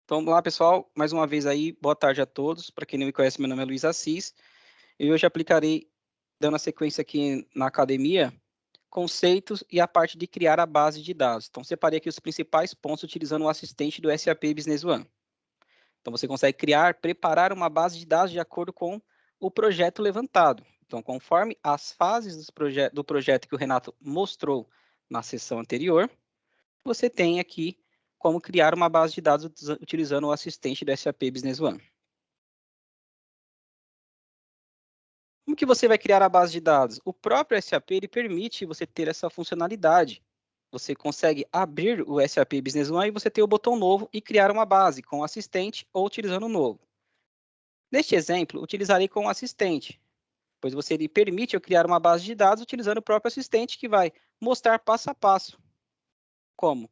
Então, vamos lá, pessoal. Mais uma vez aí, boa tarde a todos. Para quem não me conhece, meu nome é Luiz Assis. E hoje aplicarei, dando a sequência aqui na academia, conceitos e a parte de criar a base de dados. Então, separei aqui os principais pontos utilizando o assistente do SAP Business One. Então, você consegue criar, preparar uma base de dados de acordo com o projeto levantado. Então, conforme as fases do projeto que o Renato mostrou na sessão anterior, você tem aqui como criar uma base de dados utilizando o assistente do SAP Business One. Como que você vai criar a base de dados? O próprio SAP ele permite você ter essa funcionalidade. Você consegue abrir o SAP Business One e você ter o botão novo e criar uma base com o assistente ou utilizando o novo. Neste exemplo, utilizarei com o assistente, pois você lhe permite eu criar uma base de dados utilizando o próprio assistente que vai mostrar passo a passo como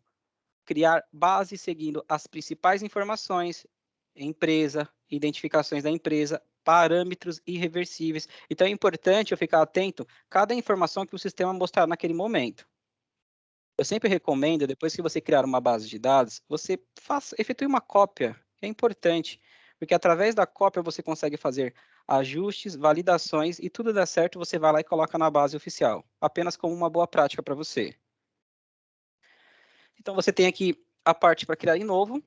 criar base seguindo as principais informações, empresa, identificações da empresa, parâmetros irreversíveis. Então é importante eu ficar atento a cada informação que o sistema mostrar naquele momento. Eu sempre recomendo, depois que você criar uma base de dados, você efetue uma cópia, é importante, porque através da cópia você consegue fazer ajustes, validações e tudo dá certo, você vai lá e coloca na base oficial, apenas como uma boa prática para você. Então você tem aqui a parte para criar em novo,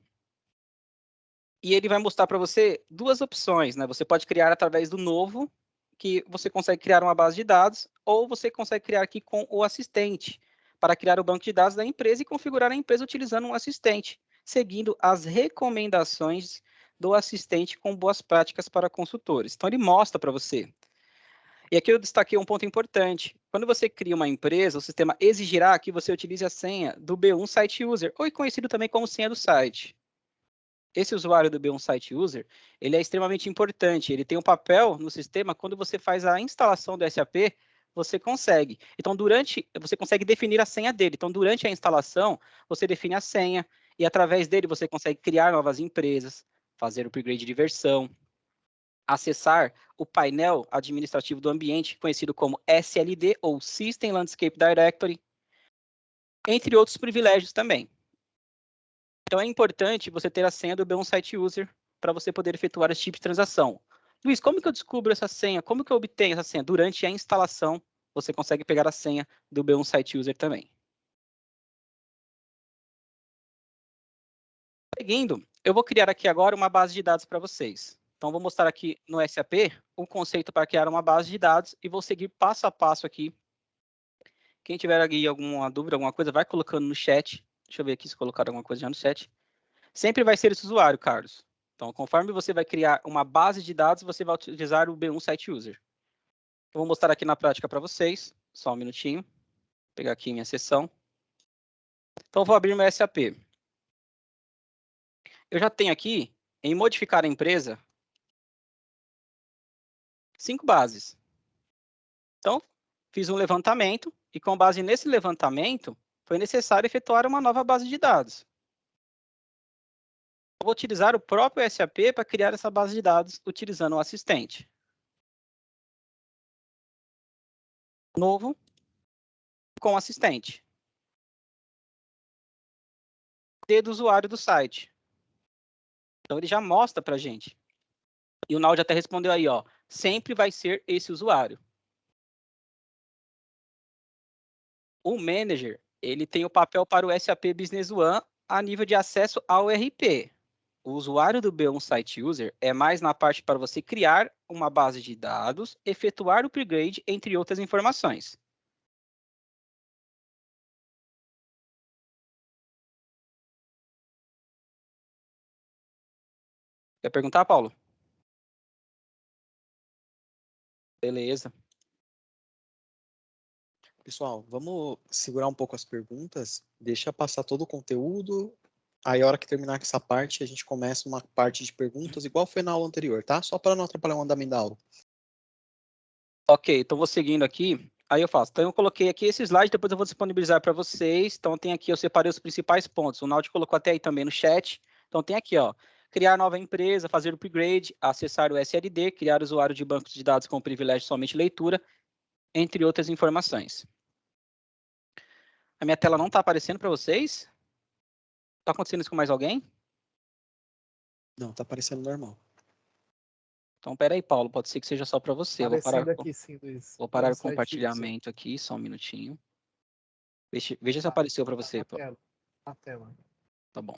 e ele vai mostrar para você duas opções, né? Você pode criar através do novo, que você consegue criar uma base de dados, ou você consegue criar aqui com o assistente, para criar o banco de dados da empresa e configurar a empresa utilizando um assistente, seguindo as recomendações do assistente com boas práticas para consultores. Então ele mostra para você. E aqui eu destaquei um ponto importante. Quando você cria uma empresa, o sistema exigirá que você utilize a senha do B1 Site User, ou conhecido também como senha do site. Esse usuário do B1 Site User, ele é extremamente importante, ele tem um papel no sistema, quando você faz a instalação do SAP, você consegue. Então, você consegue definir a senha dele. Então, durante a instalação, você define a senha, e através dele você consegue criar novas empresas, fazer upgrade de versão, acessar o painel administrativo do ambiente, conhecido como SLD, ou System Landscape Directory, entre outros privilégios também. Então é importante você ter a senha do B1 Site User para você poder efetuar esse tipo de transação. Luiz, como que eu descubro essa senha? Como que eu obtenho essa senha? Durante a instalação, você consegue pegar a senha do B1 Site User também. Seguindo, eu vou criar aqui agora uma base de dados para vocês. Então, vou mostrar aqui no SAP o conceito para criar uma base de dados e vou seguir passo a passo aqui. Quem tiver aqui alguma dúvida, alguma coisa, vai colocando no chat. Deixa eu ver aqui se colocaram alguma coisa já no chat. Sempre vai ser esse usuário, Carlos. Então, conforme você vai criar uma base de dados, você vai utilizar o B1 Site User. Eu vou mostrar aqui na prática para vocês. Só um minutinho. Vou pegar aqui minha sessão. Então, vou abrir meu SAP. Eu já tenho aqui, em modificar a empresa, 5 bases. Então, fiz um levantamento e, com base nesse levantamento, foi necessário efetuar uma nova base de dados. Eu vou utilizar o próprio SAP para criar essa base de dados utilizando o assistente. Novo com assistente. D do usuário do site. Então ele já mostra para a gente. E o Naldi até respondeu aí, ó, sempre vai ser esse usuário. O manager, ele tem o papel para o SAP Business One a nível de acesso ao RP. O usuário do B1 Site User é mais na parte para você criar uma base de dados, efetuar o upgrade, entre outras informações. Quer perguntar, Paulo? Beleza. Pessoal, vamos segurar um pouco as perguntas, deixa passar todo o conteúdo, aí a hora que terminar com essa parte, a gente começa uma parte de perguntas, igual foi na aula anterior, tá? Só para não atrapalhar o andamento da aula. Ok, então vou seguindo aqui. Aí eu faço. Então eu coloquei aqui esse slide, depois eu vou disponibilizar para vocês. Então tem aqui, eu separei os principais pontos. O Naldi colocou até aí também no chat. Então tem aqui, ó, criar nova empresa, fazer upgrade, acessar o SLD, criar usuário de bancos de dados com privilégio somente leitura, entre outras informações. A minha tela não está aparecendo para vocês? Está acontecendo isso com mais alguém? Não, tá aparecendo normal. Então, peraí, Paulo, pode ser que seja só para você. Eu Aparecendo aqui sim, Luiz. vou parar o Site user. compartilhamento aqui, só um minutinho. Veja se Tá, apareceu para você, na Paulo. tela. Na tela. Tá bom.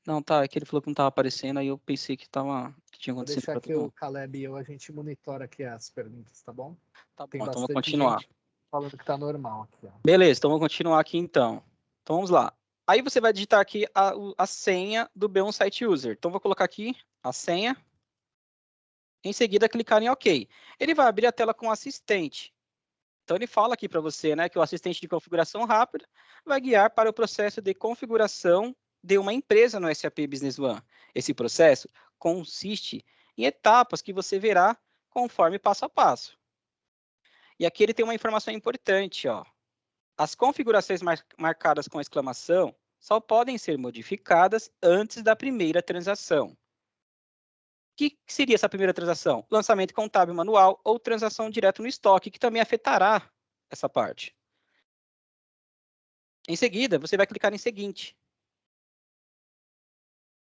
Não, tá, é que ele falou que não estava aparecendo, aí eu pensei que tinha Vou acontecido deixar para que todo o mundo. Caleb e eu, a gente monitora aqui as perguntas, tá bom? Tá Tem bom, então vou bastante continuar. gente falando que tá normal aqui, ó. Beleza, então vamos continuar aqui então. Então vamos lá. Aí você vai digitar aqui a senha do B1 Site User. Então vou colocar aqui a senha. Em seguida, clicar em OK. Ele vai abrir a tela com o assistente. Então ele fala aqui para você, né, que o assistente de configuração rápida vai guiar para o processo de configuração de uma empresa no SAP Business One. Esse processo consiste em etapas que você verá conforme passo a passo. E aqui ele tem uma informação importante, ó. As configurações marcadas com exclamação só podem ser modificadas antes da primeira transação. O que seria essa primeira transação? Lançamento contábil manual ou transação direto no estoque, que também afetará essa parte. Em seguida, você vai clicar em seguinte.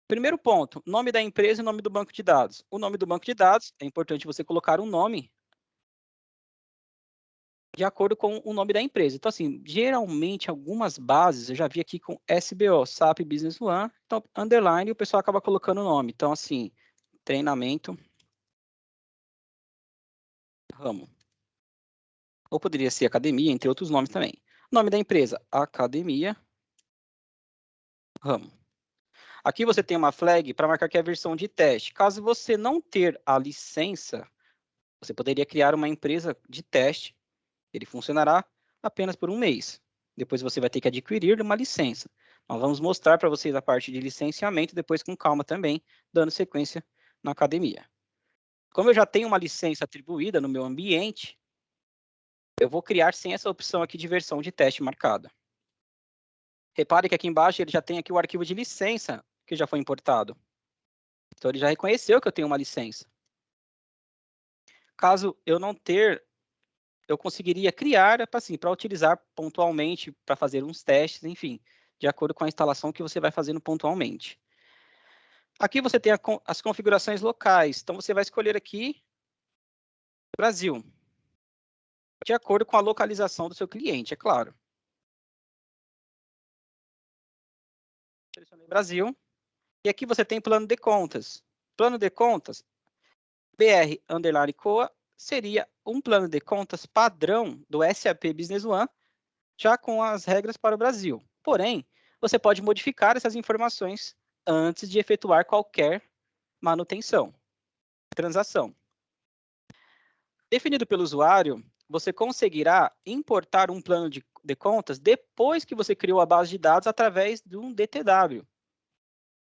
Primeiro ponto, nome da empresa e nome do banco de dados. O nome do banco de dados, é importante você colocar um nome de acordo com o nome da empresa. Então, assim, geralmente, algumas bases, eu já vi aqui com SBO, SAP Business One, então, underline, o pessoal acaba colocando o nome. Então, assim, treinamento, ramo. Ou poderia ser academia, entre outros nomes também. Nome da empresa, academia, ramo. Aqui você tem uma flag para marcar que é a versão de teste. Caso você não ter a licença, você poderia criar uma empresa de teste. Ele funcionará apenas por um mês. Depois você vai ter que adquirir uma licença. Nós vamos mostrar para vocês a parte de licenciamento, depois com calma também, dando sequência na academia. Como eu já tenho uma licença atribuída no meu ambiente, eu vou criar sem essa opção aqui de versão de teste marcada. Repare que aqui embaixo ele já tem aqui o arquivo de licença que já foi importado. Então ele já reconheceu que eu tenho uma licença. Caso eu não ter, eu conseguiria criar assim, para utilizar pontualmente, para fazer uns testes, enfim, de acordo com a instalação que você vai fazendo pontualmente. Aqui você tem as configurações locais. Então você vai escolher aqui Brasil, de acordo com a localização do seu cliente, é claro. Selecionei Brasil. E aqui você tem plano de contas. Plano de contas, BR_COA, seria um plano de contas padrão do SAP Business One, já com as regras para o Brasil. Porém, você pode modificar essas informações antes de efetuar qualquer manutenção, transação. Definido pelo usuário, você conseguirá importar um plano de contas depois que você criou a base de dados através de um DTW.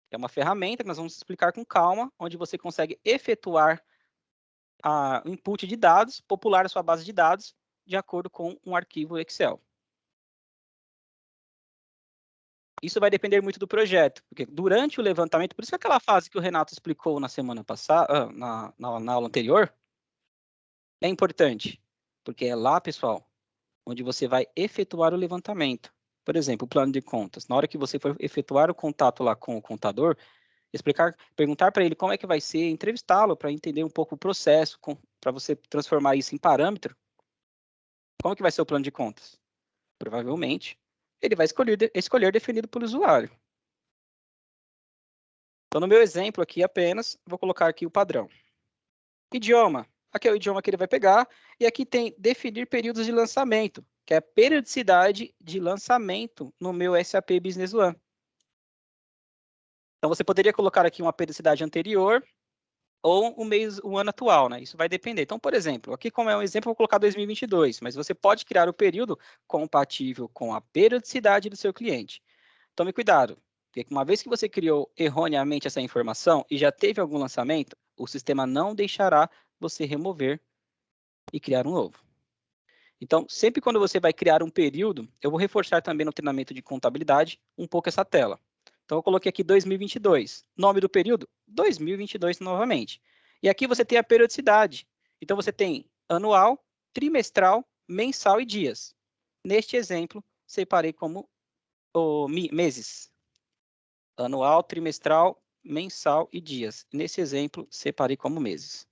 É uma ferramenta que nós vamos explicar com calma, onde você consegue efetuar o input de dados, popular a sua base de dados, de acordo com um arquivo Excel. Isso vai depender muito do projeto, porque durante o levantamento, por isso que aquela fase que o Renato explicou na semana passada, na aula anterior, é importante, porque é lá, pessoal, onde você vai efetuar o levantamento. Por exemplo, o plano de contas. Na hora que você for efetuar o contato lá com o contador, perguntar para ele como é que vai ser, entrevistá-lo para entender um pouco o processo, para você transformar isso em parâmetro. Como que vai ser o plano de contas? Provavelmente, ele vai escolher definido pelo usuário. Então, no meu exemplo aqui apenas, vou colocar aqui o padrão. Idioma. Aqui é o idioma que ele vai pegar. E aqui tem definir períodos de lançamento, que é a periodicidade de lançamento no meu SAP Business One. Então, você poderia colocar aqui uma periodicidade anterior ou o ano atual, né? Isso vai depender. Então, por exemplo, aqui como é um exemplo, eu vou colocar 2022, mas você pode criar o período compatível com a periodicidade do seu cliente. Tome cuidado, porque uma vez que você criou erroneamente essa informação e já teve algum lançamento, o sistema não deixará você remover e criar um novo. Então, sempre quando você vai criar um período, eu vou reforçar também no treinamento de contabilidade um pouco essa tela. Então, eu coloquei aqui 2022. Nome do período? 2022 novamente. E aqui você tem a periodicidade. Então, você tem anual, trimestral, mensal e dias. Neste exemplo, separei como meses. Anual, trimestral, mensal e dias. Nesse exemplo, separei como meses.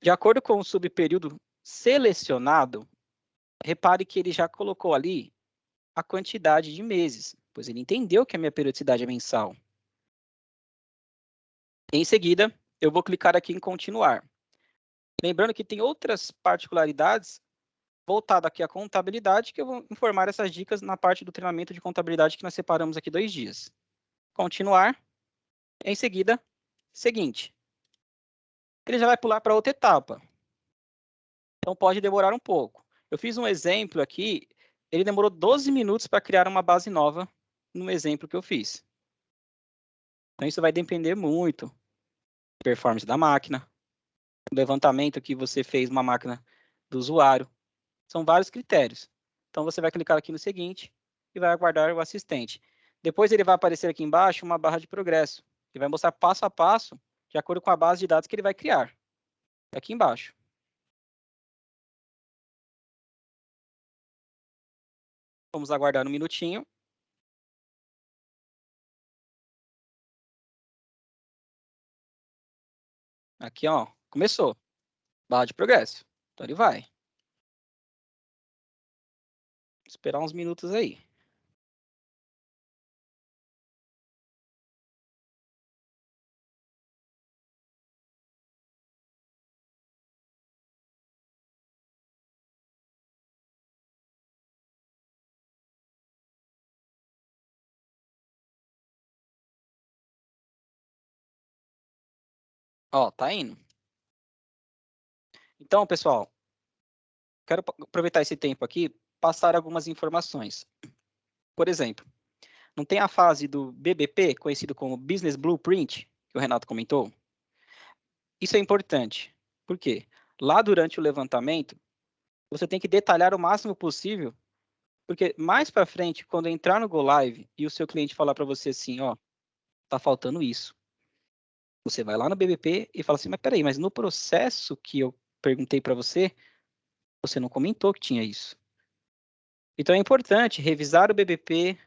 De acordo com o subperíodo selecionado, repare que ele já colocou ali a quantidade de meses, pois ele entendeu que a minha periodicidade é mensal. Em seguida, eu vou clicar aqui em continuar. Lembrando que tem outras particularidades voltadas aqui à contabilidade, que eu vou informar essas dicas na parte do treinamento de contabilidade que nós separamos aqui 2 dias. Continuar. Em seguida, seguinte. Ele já vai pular para outra etapa. Então, pode demorar um pouco. Eu fiz um exemplo aqui, ele demorou 12 minutos para criar uma base nova no exemplo que eu fiz. Então, isso vai depender muito da performance da máquina, do levantamento que você fez uma máquina do usuário. São vários critérios. Então, você vai clicar aqui no seguinte e vai aguardar o assistente. Depois, ele vai aparecer aqui embaixo uma barra de progresso, que vai mostrar passo a passo, de acordo com a base de dados que ele vai criar. Aqui embaixo. Vamos aguardar um minutinho. Aqui, ó, começou. Barra de progresso. Então, ele vai. Esperar uns minutos aí. Ó, tá indo. Então, pessoal, quero aproveitar esse tempo aqui, passar algumas informações. Por exemplo, não tem a fase do BBP, conhecido como Business Blueprint, que o Renato comentou? Isso é importante. Por quê? Lá durante o levantamento, você tem que detalhar o máximo possível, porque mais para frente, quando entrar no Go Live e o seu cliente falar para você assim, ó, tá faltando isso. Você vai lá no BBP e fala assim, mas peraí, mas no processo que eu perguntei para você, você não comentou que tinha isso. Então é importante revisar o BBP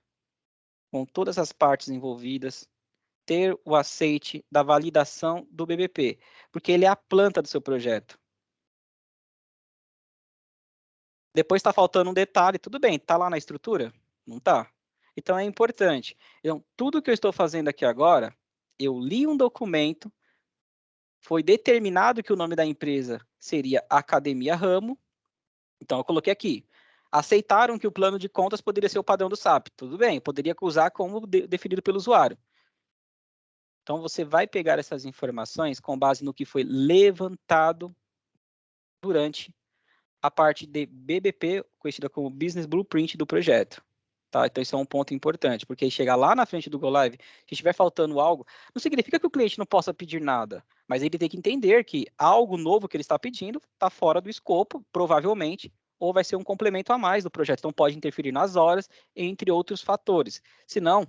com todas as partes envolvidas, ter o aceite da validação do BBP, porque ele é a planta do seu projeto. Depois está faltando um detalhe, tudo bem, está lá na estrutura? Não está. Então é importante. Então, tudo que eu estou fazendo aqui agora, eu li um documento, foi determinado que o nome da empresa seria Academia Ramo, então eu coloquei aqui. Aceitaram que o plano de contas poderia ser o padrão do SAP. Tudo bem, eu poderia usar como definido pelo usuário. Então, você vai pegar essas informações com base no que foi levantado durante a parte de BBP, conhecida como Business Blueprint do projeto. Tá? Então, isso é um ponto importante, porque chegar lá na frente do Go Live, se estiver faltando algo, não significa que o cliente não possa pedir nada, mas ele tem que entender que algo novo que ele está pedindo está fora do escopo, provavelmente, ou vai ser um complemento a mais do projeto. Então, pode interferir nas horas, entre outros fatores. Senão,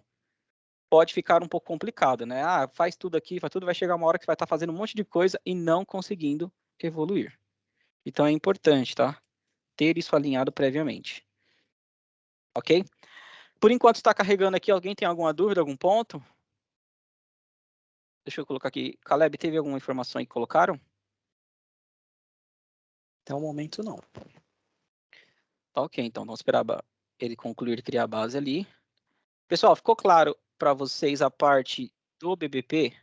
pode ficar um pouco complicado, né? Ah, faz tudo aqui, faz tudo, vai chegar uma hora que vai estar fazendo um monte de coisa e não conseguindo evoluir. Então, é importante, tá? Ter isso alinhado previamente. Ok? Por enquanto está carregando aqui, alguém tem alguma dúvida, algum ponto? Deixa eu colocar aqui. Caleb, teve alguma informação aí que colocaram? Até o momento, não. Tá ok, então vamos esperar ele concluir de criar a base ali. Pessoal, ficou claro para vocês a parte do BBP?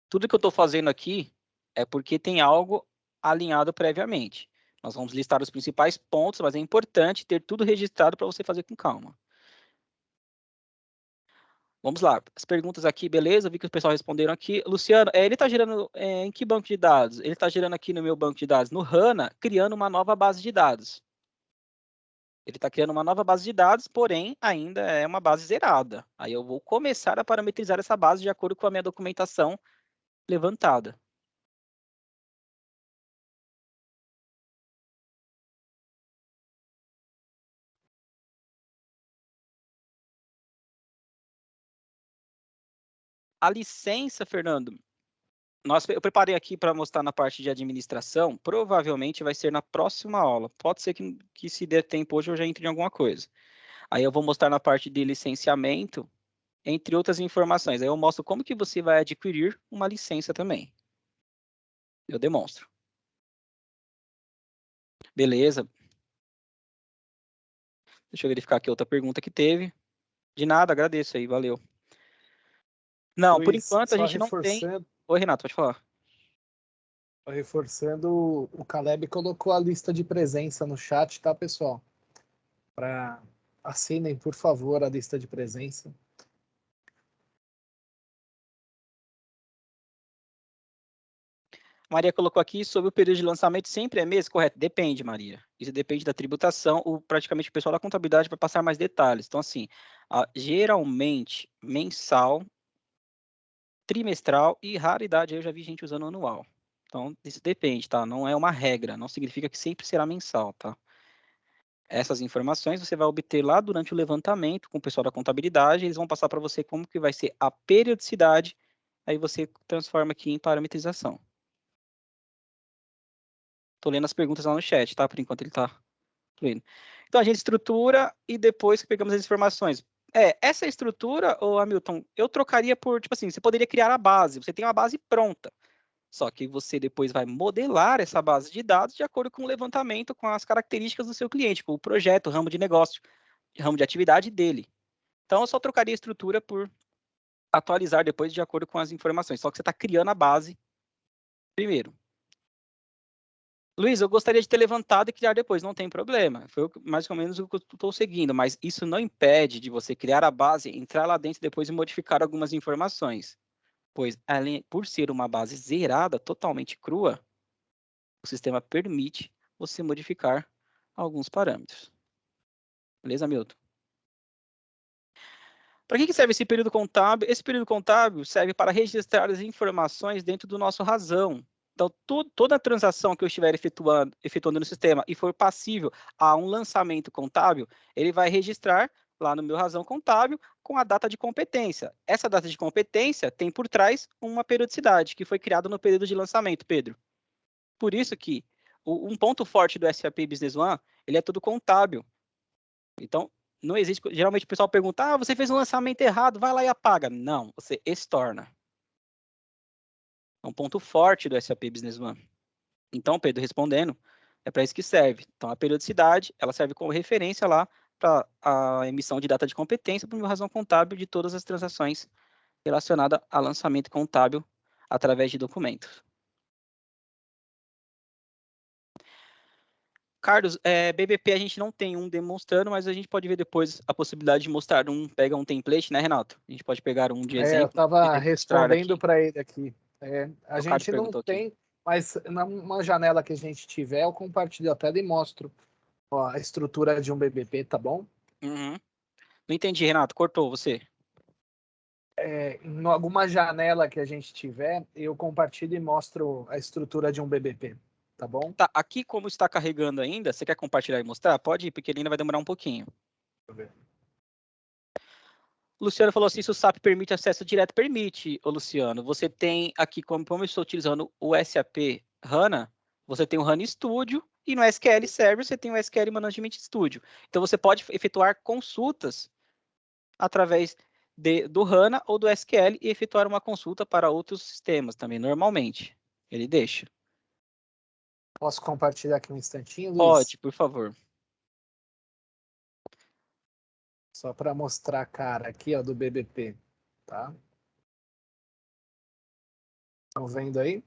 Tudo que eu estou fazendo aqui é porque tem algo alinhado previamente. Nós vamos listar os principais pontos, mas é importante ter tudo registrado para você fazer com calma. Vamos lá, as perguntas aqui, beleza? Vi que o pessoal responderam aqui. Luciano, ele está gerando em que banco de dados? Ele está gerando aqui no meu banco de dados, no HANA, criando uma nova base de dados. Ele está criando uma nova base de dados, porém, ainda é uma base zerada. Aí eu vou começar a parametrizar essa base de acordo com a minha documentação levantada. A licença, Fernando, eu preparei aqui para mostrar na parte de administração, provavelmente vai ser na próxima aula. Pode ser que se der tempo hoje eu já entre em alguma coisa. Aí eu vou mostrar na parte de licenciamento entre outras informações. Aí eu mostro como que você vai adquirir uma licença também. Eu demonstro. Beleza. Deixa eu verificar aqui outra pergunta que teve. De nada, agradeço aí, valeu. Não, por Luiz, enquanto a só gente não tem... reforçando, Oi, Renato, pode falar. o Caleb colocou a lista de presença no chat, tá, pessoal? Assinem, por favor, a lista de presença. Maria colocou aqui sobre o período de lançamento, sempre é mês, correto? Depende, Maria. Isso depende da tributação. Praticamente o pessoal da contabilidade vai passar mais detalhes. Então, assim, geralmente mensal, trimestral e raridade, eu já vi gente usando anual. Então, isso depende, tá? Não é uma regra, não significa que sempre será mensal, tá? Essas informações você vai obter lá durante o levantamento com o pessoal da contabilidade, eles vão passar para você como que vai ser a periodicidade, aí você transforma aqui em parametrização. Tô lendo as perguntas lá no chat, tá? Por enquanto ele tá lendo. Então, a gente estrutura e depois que pegamos as informações. Essa estrutura, ô Hamilton, eu trocaria por, tipo assim, você poderia criar a base, você tem uma base pronta. Só que você depois vai modelar essa base de dados de acordo com o levantamento, com as características do seu cliente, com o projeto, o ramo de negócio, ramo de atividade dele. Então, eu só trocaria a estrutura por atualizar depois de acordo com as informações. Só que você está criando a base primeiro. Luiz, eu gostaria de ter levantado e criar depois, não tem problema. Foi mais ou menos o que eu estou seguindo, mas isso não impede de você criar a base, entrar lá dentro depois e modificar algumas informações. Pois, por ser uma base zerada, totalmente crua, o sistema permite você modificar alguns parâmetros. Beleza, Milton? Para que serve esse período contábil? Esse período contábil serve para registrar as informações dentro do nosso razão. Então, toda transação que eu estiver efetuando no sistema e for passível a um lançamento contábil, ele vai registrar lá no meu razão contábil com a data de competência. Essa data de competência tem por trás uma periodicidade que foi criada no período de lançamento, Pedro. Por isso que um ponto forte do SAP Business One, ele é tudo contábil. Então, não existe. Geralmente o pessoal pergunta: você fez um lançamento errado, vai lá e apaga. Não, você estorna. É um ponto forte do SAP Business One. Então, Pedro, respondendo, é para isso que serve. Então, a periodicidade, ela serve como referência lá para a emissão de data de competência para uma razão contábil de todas as transações relacionadas a lançamento contábil através de documentos. Carlos, BBP a gente não tem um demonstrando, mas a gente pode ver depois a possibilidade de mostrar pega um template, né, Renato? A gente pode pegar um de Eu exemplo e estava demonstrar respondendo aqui. para ele aqui. A O Carlos gente não perguntou aqui. tem, mas numa janela que a gente tiver, eu compartilho a tela e mostro a estrutura de um BBP, tá bom? Uhum. Não entendi, Renato, cortou você. Em alguma janela que a gente tiver, eu compartilho e mostro a estrutura de um BBP, tá bom? Tá, aqui como está carregando ainda, você quer compartilhar e mostrar? Pode ir, porque ele ainda vai demorar um pouquinho. Deixa eu ver. O Luciano falou assim, se o SAP permite acesso direto, permite, ô Luciano. Você tem aqui, como eu estou utilizando o SAP HANA, você tem o HANA Studio, e no SQL Server você tem o SQL Management Studio. Então você pode efetuar consultas através do HANA ou do SQL e efetuar uma consulta para outros sistemas também, normalmente. Ele deixa. Posso compartilhar aqui um instantinho, Luiz? Pode, por favor. Só para mostrar a cara aqui, ó, do BBP, tá? Estão vendo aí?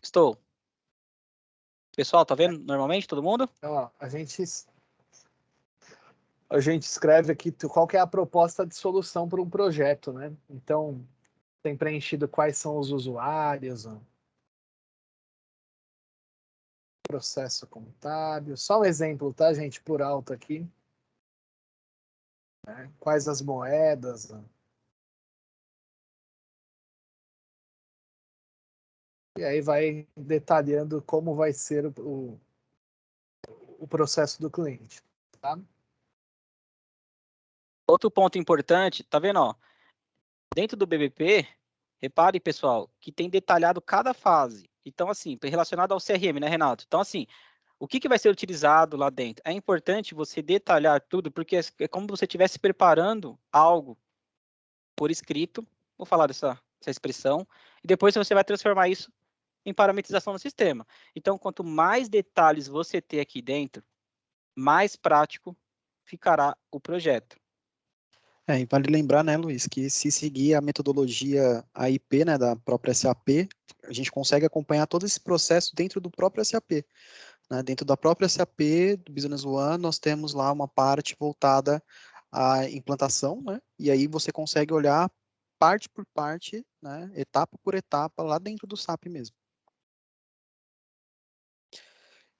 Estou. Pessoal, tá vendo normalmente todo mundo? Então, ó, a gente escreve aqui qual que é a proposta de solução para um projeto, né? Então, tem preenchido quais são os usuários, ó. Processo contábil. Só um exemplo, tá, gente, por alto aqui. Né? Quais as moedas, ó. E aí vai detalhando como vai ser o processo do cliente, tá? Outro ponto importante, tá vendo, ó? Dentro do BBP, repare, pessoal, que tem detalhado cada fase. Então, assim, relacionado ao CRM, né, Renato? Então, assim, O que vai ser utilizado lá dentro? É importante você detalhar tudo, porque é como se você estivesse preparando algo por escrito, vou falar dessa expressão, e depois você vai transformar isso em parametrização no sistema. Então, quanto mais detalhes você ter aqui dentro, mais prático ficará o projeto. E vale lembrar, né, Luiz, que se seguir a metodologia AIP, né, da própria SAP, a gente consegue acompanhar todo esse processo dentro do próprio SAP. Né? Dentro da própria SAP, do Business One, nós temos lá uma parte voltada à implantação, né? E aí você consegue olhar parte por parte, né, etapa por etapa, lá dentro do SAP mesmo.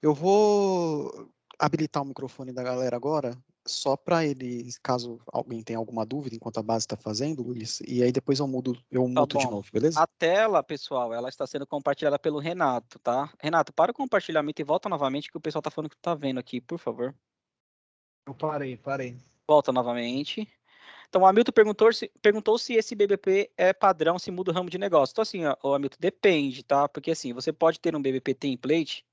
Eu vou habilitar o microfone da galera agora, só para eles, caso alguém tenha alguma dúvida enquanto a base está fazendo, Luiz, e aí depois eu muto Tá de bom. novo, beleza? A tela, pessoal, ela está sendo compartilhada pelo Renato, tá? Renato, para o compartilhamento e volta novamente, que o pessoal está falando que tá vendo aqui, por favor. Eu parei. Volta novamente. Então, o Hamilton perguntou se esse BBP é padrão, se muda o ramo de negócio. Então, assim, o Hamilton, depende, tá? Porque, assim, você pode ter um BBP template,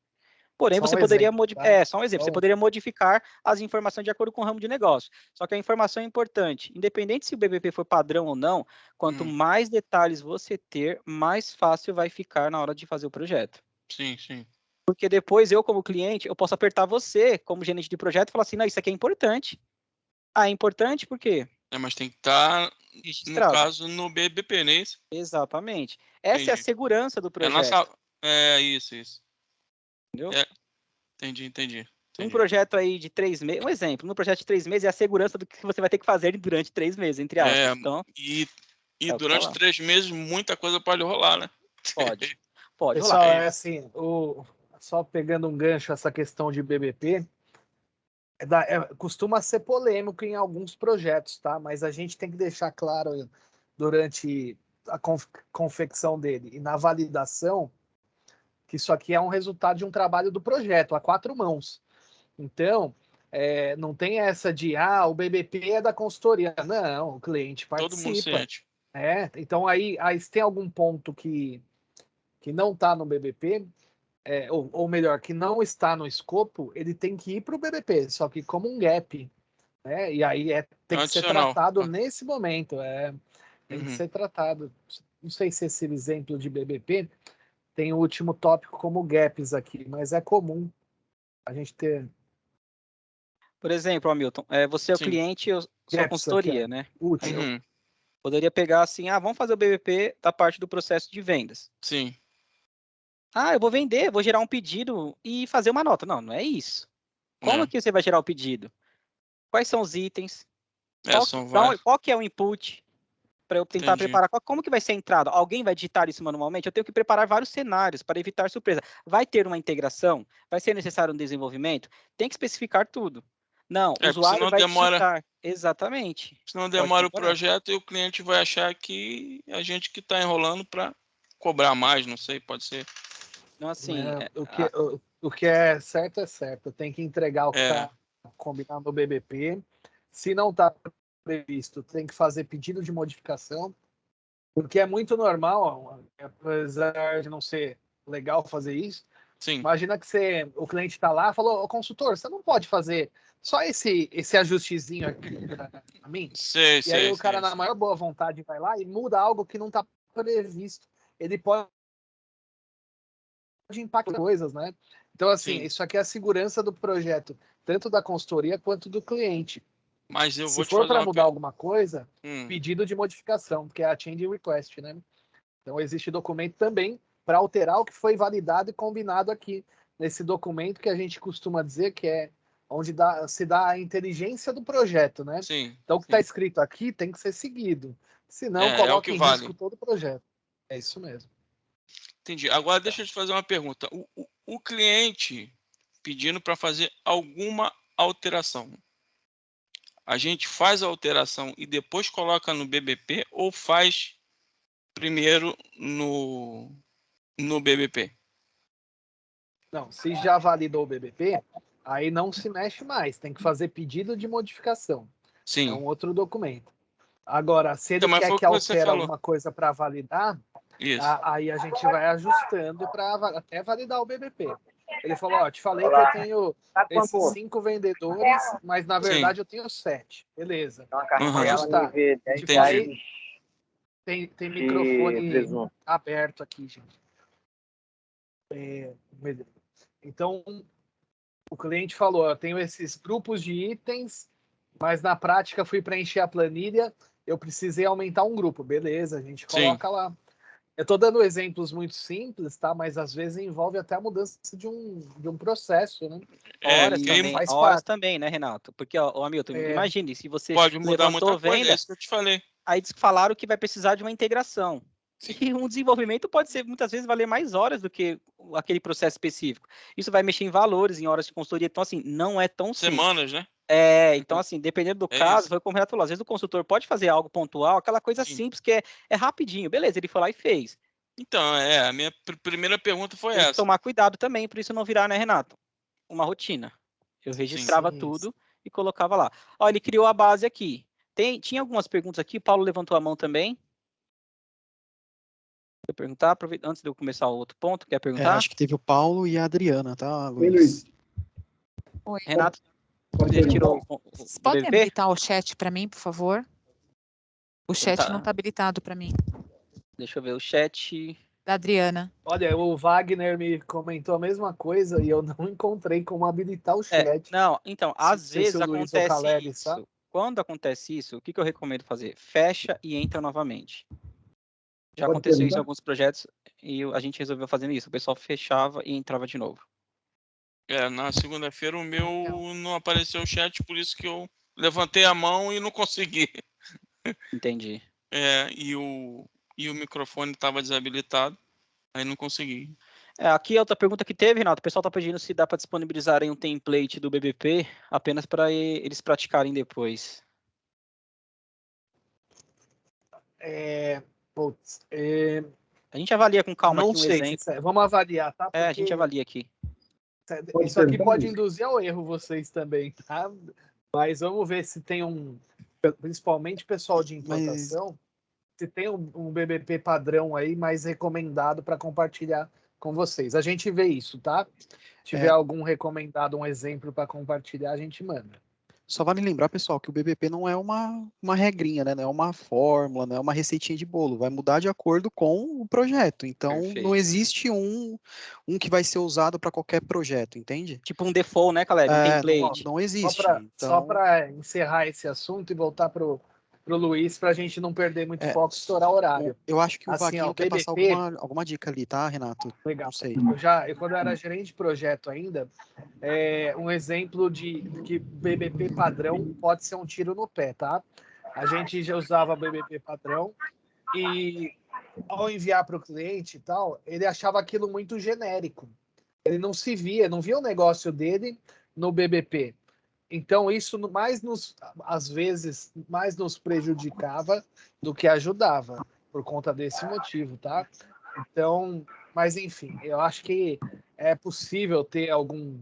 porém, Só você um poderia exemplo, modificar. tá? Só um exemplo. Só Você um. poderia modificar as informações de acordo com o ramo de negócio. Só que a informação é importante. Independente se o BBP for padrão ou não, quanto mais detalhes você ter, mais fácil vai ficar na hora de fazer o projeto. Sim, sim. Porque depois eu, como cliente, eu posso apertar você, como gerente de projeto, e falar assim, não, isso aqui é importante. Ah, é importante por quê? Mas tem que estar, no Registrado. caso, no BBP, não é isso? Exatamente. Essa é a Entendi. segurança do É projeto. nossa. É isso. Entendeu? Entendi. Um projeto aí de 3 meses, um exemplo, no projeto de 3 meses é a segurança do que você vai ter que fazer durante 3 meses, entre aspas. Então, E é o que tá durante lá. 3 meses muita coisa pode rolar, né? Pode Pessoal, rolar. é assim, só pegando um gancho essa questão de BBP, costuma ser polêmico em alguns projetos, tá? Mas a gente tem que deixar claro durante a confecção dele e na validação que isso aqui é um resultado de um trabalho do projeto, a 4 mãos. Então, não tem essa de, o BBP é da consultoria. Não, o cliente Todo mundo participa. ciente. Então, aí se tem algum ponto que não está no BBP, ou melhor, que não está no escopo, ele tem que ir para o BBP, só que como um gap. Né? E aí tem que ser Adicional. tratado nesse momento. Tem que Uhum. ser tratado. Não sei se esse exemplo de BBP tem o último tópico como gaps aqui, mas é comum a gente ter Por exemplo, Hamilton, você é o Sim. cliente, eu sou a gaps consultoria, aqui, né? útil. Uhum. Poderia pegar assim, vamos fazer o BBP da parte do processo de vendas. Sim. Eu vou vender, vou gerar um pedido e fazer uma nota. Não, não é isso. Como que você vai gerar o pedido? Quais são os itens? São vários. Qual que é o input para eu tentar Entendi. preparar? Como que vai ser a entrada? Alguém vai digitar isso manualmente? Eu tenho que preparar vários cenários para evitar surpresa. Vai ter uma integração? Vai ser necessário um desenvolvimento? Tem que especificar tudo. Não, o Porque usuário senão vai demora. digitar. Exatamente. Senão Pode demora o comparar. projeto e o cliente vai achar que a gente que está enrolando para cobrar mais, não sei, pode ser. Então, assim, O que é certo. Tem que entregar o que está combinado no BBP. Se não está previsto, tem que fazer pedido de modificação, porque é muito normal, apesar de não ser legal fazer isso. Sim. Imagina que o cliente está lá e falou, ô consultor, você não pode fazer só esse ajustezinho aqui para mim? Sei. E aí o cara, na maior boa vontade, vai lá e muda algo que não está previsto. Ele pode impactar coisas, né? Então, assim, isso aqui é a segurança do projeto, tanto da consultoria quanto do cliente. Mas eu Se vou te for fazer para uma mudar alguma coisa, Hum. pedido de modificação, que é a change request, né? Então, existe documento também para alterar o que foi validado e combinado aqui nesse documento que a gente costuma dizer que é onde se dá a inteligência do projeto, né? Sim. Então, o que está escrito aqui tem que ser seguido. Senão, É o coloca que em vale. risco todo o projeto. É isso mesmo. Entendi. Agora, deixa eu te fazer uma pergunta. O cliente pedindo para fazer alguma alteração. A gente faz a alteração e depois coloca no BBP ou faz primeiro no BBP? Não, se já validou o BBP, aí não se mexe mais. Tem que fazer pedido de modificação. É Sim. um outro documento. Agora, se ele Mas quer foi o que que você altere falou. alguma coisa para validar, Isso. aí a gente vai ajustando até validar o BBP. Ele falou, ó, te falei Olá. que eu tenho Tá com esses 5 vendedores, mas na verdade eu tenho 7. Beleza. uma Uhum. cartela nível 10 Tipo, reais Tem de microfone presunto. aberto aqui, gente. Então, o cliente falou, eu tenho esses grupos de itens, mas na prática fui preencher a planilha, eu precisei aumentar um grupo. Beleza, a gente coloca lá. Eu estou dando exemplos muito simples, tá? Mas às vezes envolve até a mudança de um processo, né? Horas e também, faz horas parte. também, né, Renato? Porque, ó, Hamilton, imagine, se você pode mudar levantou muita coisa, venda, é isso que eu te falei. aí falaram que vai precisar de uma integração. E um desenvolvimento pode ser, muitas vezes, valer mais horas do que aquele processo específico. Isso vai mexer em valores, em horas de consultoria. Então, assim, não é tão Semanas, simples. né? Então, assim, dependendo do É caso, isso. foi como o Renato falou, às vezes o consultor pode fazer algo pontual, aquela coisa Sim. simples que é rapidinho. Beleza, ele foi lá e fez. Então, a minha primeira pergunta foi Tem que essa. tomar cuidado também, para isso não virar, né, Renato? Uma rotina. Eu registrava tudo e colocava lá. Ó, ele criou a base aqui. Tinha algumas perguntas aqui, o Paulo levantou a mão também. Quer perguntar? Antes de eu começar o outro ponto, quer perguntar? Acho que teve o Paulo e a Adriana, tá, Oi, Luiz? Oi. Renato, ele tirou o Vocês podem BBP? habilitar o chat para mim, por favor? O chat não está habilitado para mim. Deixa eu ver o chat. Da Adriana. Olha, o Wagner me comentou a mesma coisa e eu não encontrei como habilitar o chat. Não, então, às vezes o Luiz ou o acontece Caleb, isso. sabe? Quando acontece isso, o que eu recomendo fazer? Fecha e entra novamente. Já Pode aconteceu perguntar? isso em alguns projetos e a gente resolveu fazendo isso. O pessoal fechava e entrava de novo. Na segunda-feira o meu não apareceu o chat, por isso que eu levantei a mão e não consegui. Entendi. E o microfone estava desabilitado, aí não consegui. Aqui outra pergunta que teve, Renato, o pessoal está pedindo se dá para disponibilizarem um template do BBP apenas para eles praticarem depois. A gente avalia com calma Não aqui um sei, exemplo. vamos avaliar, tá? A gente avalia aqui. Isso aqui pode induzir ao erro vocês também, tá? Mas vamos ver se tem principalmente pessoal de implantação, se tem um BBP padrão aí mais recomendado para compartilhar com vocês. A gente vê isso, tá? Se tiver algum recomendado, um exemplo para compartilhar, a gente manda. Só vale lembrar, pessoal, que o BBP não é uma regrinha, né? Não é uma fórmula, não é uma receitinha de bolo. Vai mudar de acordo com o projeto. Então, Perfeito. não existe um que vai ser usado para qualquer projeto, entende? Tipo um default, né, Caleb? Um template. Não existe. Só para encerrar esse assunto e voltar pro Luiz, para a gente não perder muito foco e estourar o horário. Eu acho que o Assim, Vaguinho quer passar alguma dica ali, tá, Renato? Legal. Não sei. Quando eu era gerente de projeto ainda, um exemplo de que BBP padrão pode ser um tiro no pé, tá? A gente já usava BBP padrão e ao enviar para o cliente e tal, ele achava aquilo muito genérico. Ele não via o negócio dele no BBP. Então, isso às vezes, mais nos prejudicava do que ajudava, por conta desse motivo, tá? Então, mas enfim, eu acho que é possível ter algum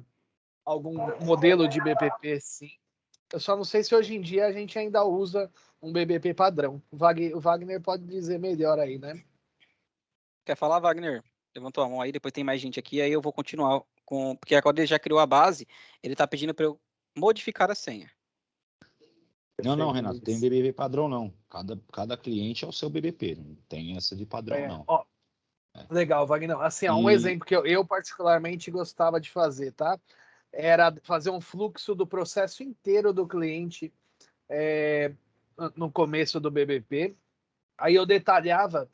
modelo de BBP, sim. Eu só não sei se hoje em dia a gente ainda usa um BBP padrão. O Wagner pode dizer melhor aí, né? Quer falar, Wagner? Levantou a mão aí, depois tem mais gente aqui, aí eu vou continuar porque agora ele já criou a base, ele está pedindo para eu modificar a senha. Não, Renato, tem BBP padrão não. Cada cliente é o seu BBP, não tem essa de padrão não. Legal, Wagner. Assim, um exemplo que eu particularmente gostava de fazer, tá? Era fazer um fluxo do processo inteiro do cliente no começo do BBP. Aí eu detalhava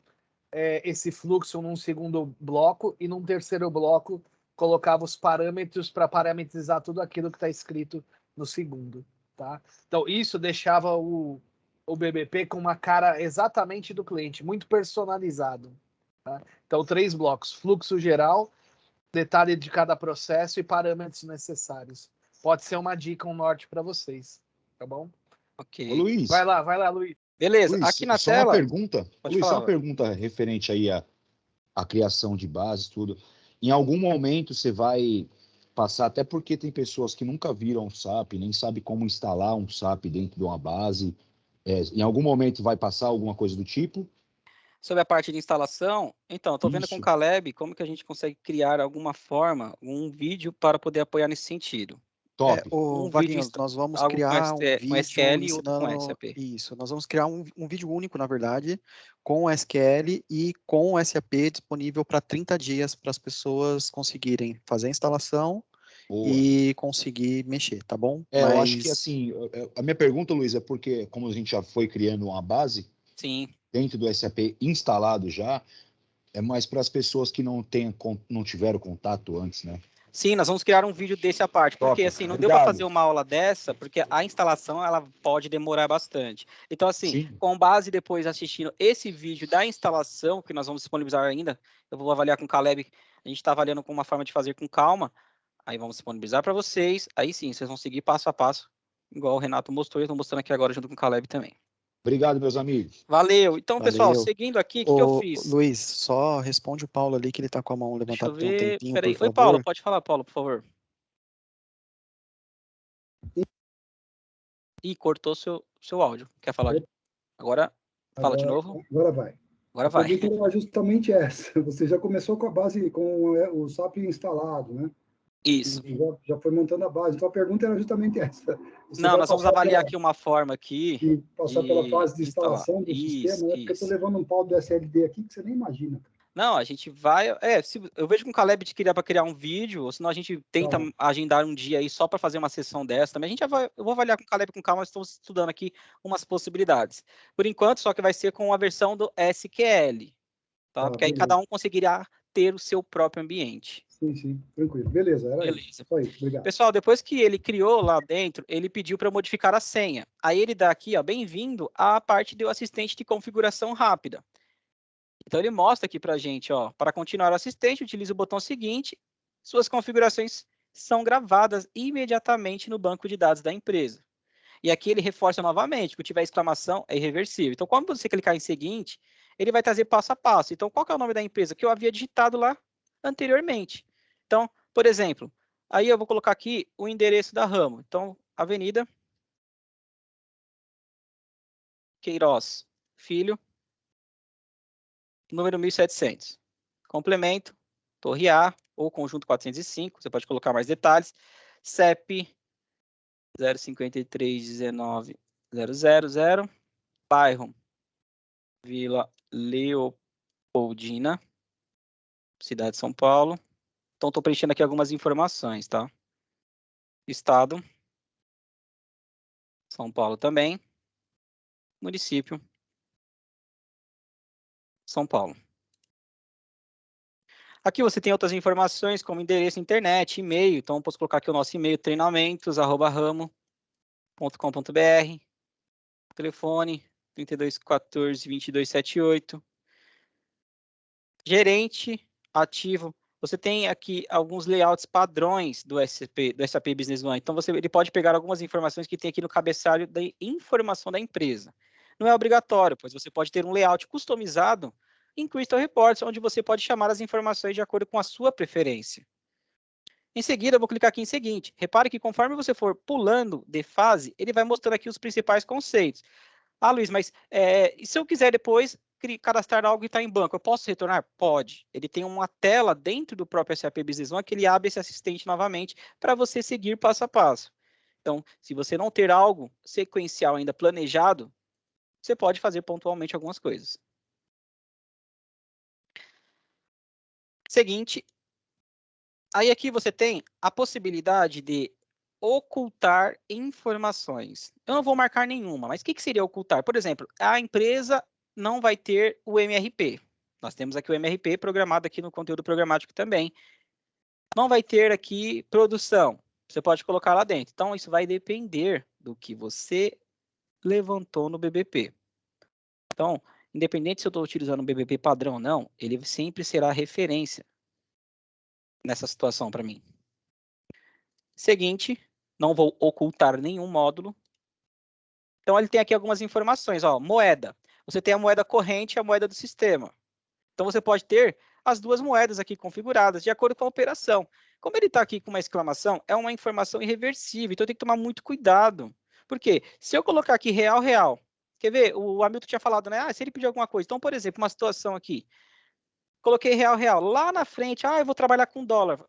esse fluxo num segundo bloco e num terceiro bloco colocava os parâmetros para parametrizar tudo aquilo que está escrito no segundo, tá? Então isso deixava o BBP com uma cara exatamente do cliente, muito personalizado, tá? Então 3 blocos: fluxo geral, detalhe de cada processo e parâmetros necessários. Pode ser uma dica, um norte para vocês, tá bom? Ok. Ô, Luiz. Vai lá, Luiz. Beleza, Luiz, aqui na só tela... uma pergunta. Pode Luiz, falar, só uma pergunta referente aí à criação de bases, tudo. Em algum momento você vai passar, até porque tem pessoas que nunca viram um SAP, nem sabem como instalar um SAP dentro de uma base. Em algum momento vai passar alguma coisa do tipo? Sobre a parte de instalação, então, estou vendo com o Isso. Caleb como que a gente consegue criar alguma forma, um vídeo para poder apoiar nesse sentido. Top. Ô, Um vídeo Vaguinhos, insta- nós vamos algo com criar um com vídeo SQL e outro com ensinando SAP. isso. Nós vamos criar um vídeo único, na verdade, com SQL e com SAP disponível para 30 dias para as pessoas conseguirem fazer a instalação Boa. e conseguir mexer, tá bom? Eu acho que Mas assim, a minha pergunta, Luiz, é porque como a gente já foi criando uma base Sim. dentro do SAP instalado já, é mais para as pessoas que não tiveram contato antes, né? Sim, nós vamos criar um vídeo desse à parte, porque Top. assim, não deu para Obrigado. fazer uma aula dessa, porque a instalação ela pode demorar bastante. Então, assim, Sim. com base depois assistindo esse vídeo da instalação, que nós vamos disponibilizar ainda, eu vou avaliar com o Caleb, a gente está avaliando com uma forma de fazer com calma, aí vamos disponibilizar para vocês, aí sim, vocês vão seguir passo a passo, igual o Renato mostrou, e eu estou mostrando aqui agora junto com o Caleb também. Obrigado, meus amigos. Valeu. Então, pessoal, valeu. seguindo aqui, o que eu Ô, fiz? Luiz, só responde o Paulo ali, que ele tá com a mão Deixa eu levantada tem um ver. tempinho, Peraí. por Oi, Paulo, favor. pode falar, Paulo, por favor. Ih, cortou seu áudio. Quer falar? Agora, fala de novo. Agora vai. Agora A vai. pergunta era justamente essa. Você já começou com a base, com o SAP instalado, né? Isso. Já foi montando a base. Então a pergunta era justamente essa. Você Não, vai nós vamos passar avaliar pela, aqui uma forma aqui de passar pela fase de instalar. instalação do sistema, né? Porque eu estou Isso. levando um pau do SLD aqui que você nem imagina. Não, a gente vai. Eu vejo com o Caleb de criar para criar um vídeo, ou senão a gente tenta Tá bom. agendar um dia aí só para fazer uma sessão dessa também. Eu vou avaliar com o Caleb com calma, estamos estudando aqui umas possibilidades. Por enquanto, só que vai ser com a versão do SQL, tá? Porque aí beleza. cada um conseguirá ter o seu próprio ambiente. Sim, tranquilo. Beleza, era Beleza. isso. Só isso, obrigado. Pessoal, depois que ele criou lá dentro, ele pediu para modificar a senha. Aí ele dá aqui, ó, bem-vindo à parte do assistente de configuração rápida. Então ele mostra aqui para a gente, ó, para continuar o assistente, utilize o botão seguinte, suas configurações são gravadas imediatamente no banco de dados da empresa. E aqui ele reforça novamente, que tiver exclamação é irreversível. Então, quando você clicar em seguinte, ele vai trazer passo a passo. Então, qual que é o nome da empresa? Que eu havia digitado lá anteriormente. Então, por exemplo, aí eu vou colocar aqui o endereço da Ramo. Então, Avenida Queiroz Filho, número 1700. Complemento, Torre A ou conjunto 405, você pode colocar mais detalhes. CEP 0531900, bairro Vila Leopoldina, cidade de São Paulo. Então, estou preenchendo aqui algumas informações, tá? Estado, São Paulo também. Município, São Paulo. Aqui você tem outras informações, como endereço internet, e-mail. Então, eu posso colocar aqui o nosso e-mail, treinamentos@ramo.com.br. Telefone, 3214-2278. Gerente ativo. Você tem aqui alguns layouts padrões do SAP Business One. Então, ele pode pegar algumas informações que tem aqui no cabeçalho da informação da empresa. Não é obrigatório, pois você pode ter um layout customizado em Crystal Reports, onde você pode chamar as informações de acordo com a sua preferência. Em seguida, eu vou clicar aqui em seguinte. Repare que conforme você for pulando de fase, ele vai mostrando aqui os principais conceitos. Ah, Luiz, mas e se eu quiser depois cadastrar algo e está em banco, eu posso retornar? Pode. Ele tem uma tela dentro do próprio SAP Business One que ele abre esse assistente novamente para você seguir passo a passo. Então, se você não ter algo sequencial ainda planejado, você pode fazer pontualmente algumas coisas. Seguinte, aí aqui você tem a possibilidade de ocultar informações. Eu não vou marcar nenhuma, mas o que seria ocultar? Por exemplo, a empresa não vai ter o MRP. Nós temos aqui o MRP programado aqui no conteúdo programático também. Não vai ter aqui produção. Você pode colocar lá dentro. Então, isso vai depender do que você levantou no BBP. Então, independente se eu estou utilizando o BBP padrão ou não, ele sempre será referência nessa situação para mim. Seguinte, não vou ocultar nenhum módulo. Então, ele tem aqui algumas informações. Ó, moeda. Você tem a moeda corrente e a moeda do sistema. Então, você pode ter as duas moedas aqui configuradas, de acordo com a operação. Como ele está aqui com uma exclamação, é uma informação irreversível. Então, tem que tomar muito cuidado. Por quê? Se eu colocar aqui real, Quer ver? O Hamilton tinha falado, né? Ah, se ele pedir alguma coisa. Então, por exemplo, uma situação aqui. Coloquei real. Lá na frente, eu vou trabalhar com dólar.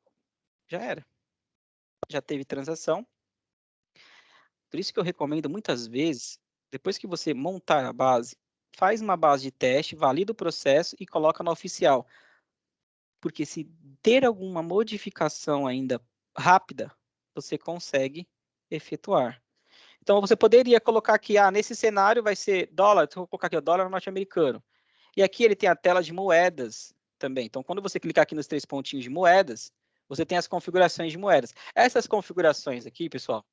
Já era. Já teve transação. Por isso que eu recomendo muitas vezes, depois que você montar a base, faz uma base de teste, valida o processo e coloca na oficial. Porque se ter alguma modificação ainda rápida, você consegue efetuar. Então, você poderia colocar aqui, nesse cenário vai ser dólar, vou colocar aqui, dólar norte-americano. E aqui ele tem a tela de moedas também. Então, quando você clicar aqui nos 3 pontinhos de moedas, você tem as configurações de moedas. Essas configurações aqui, pessoal,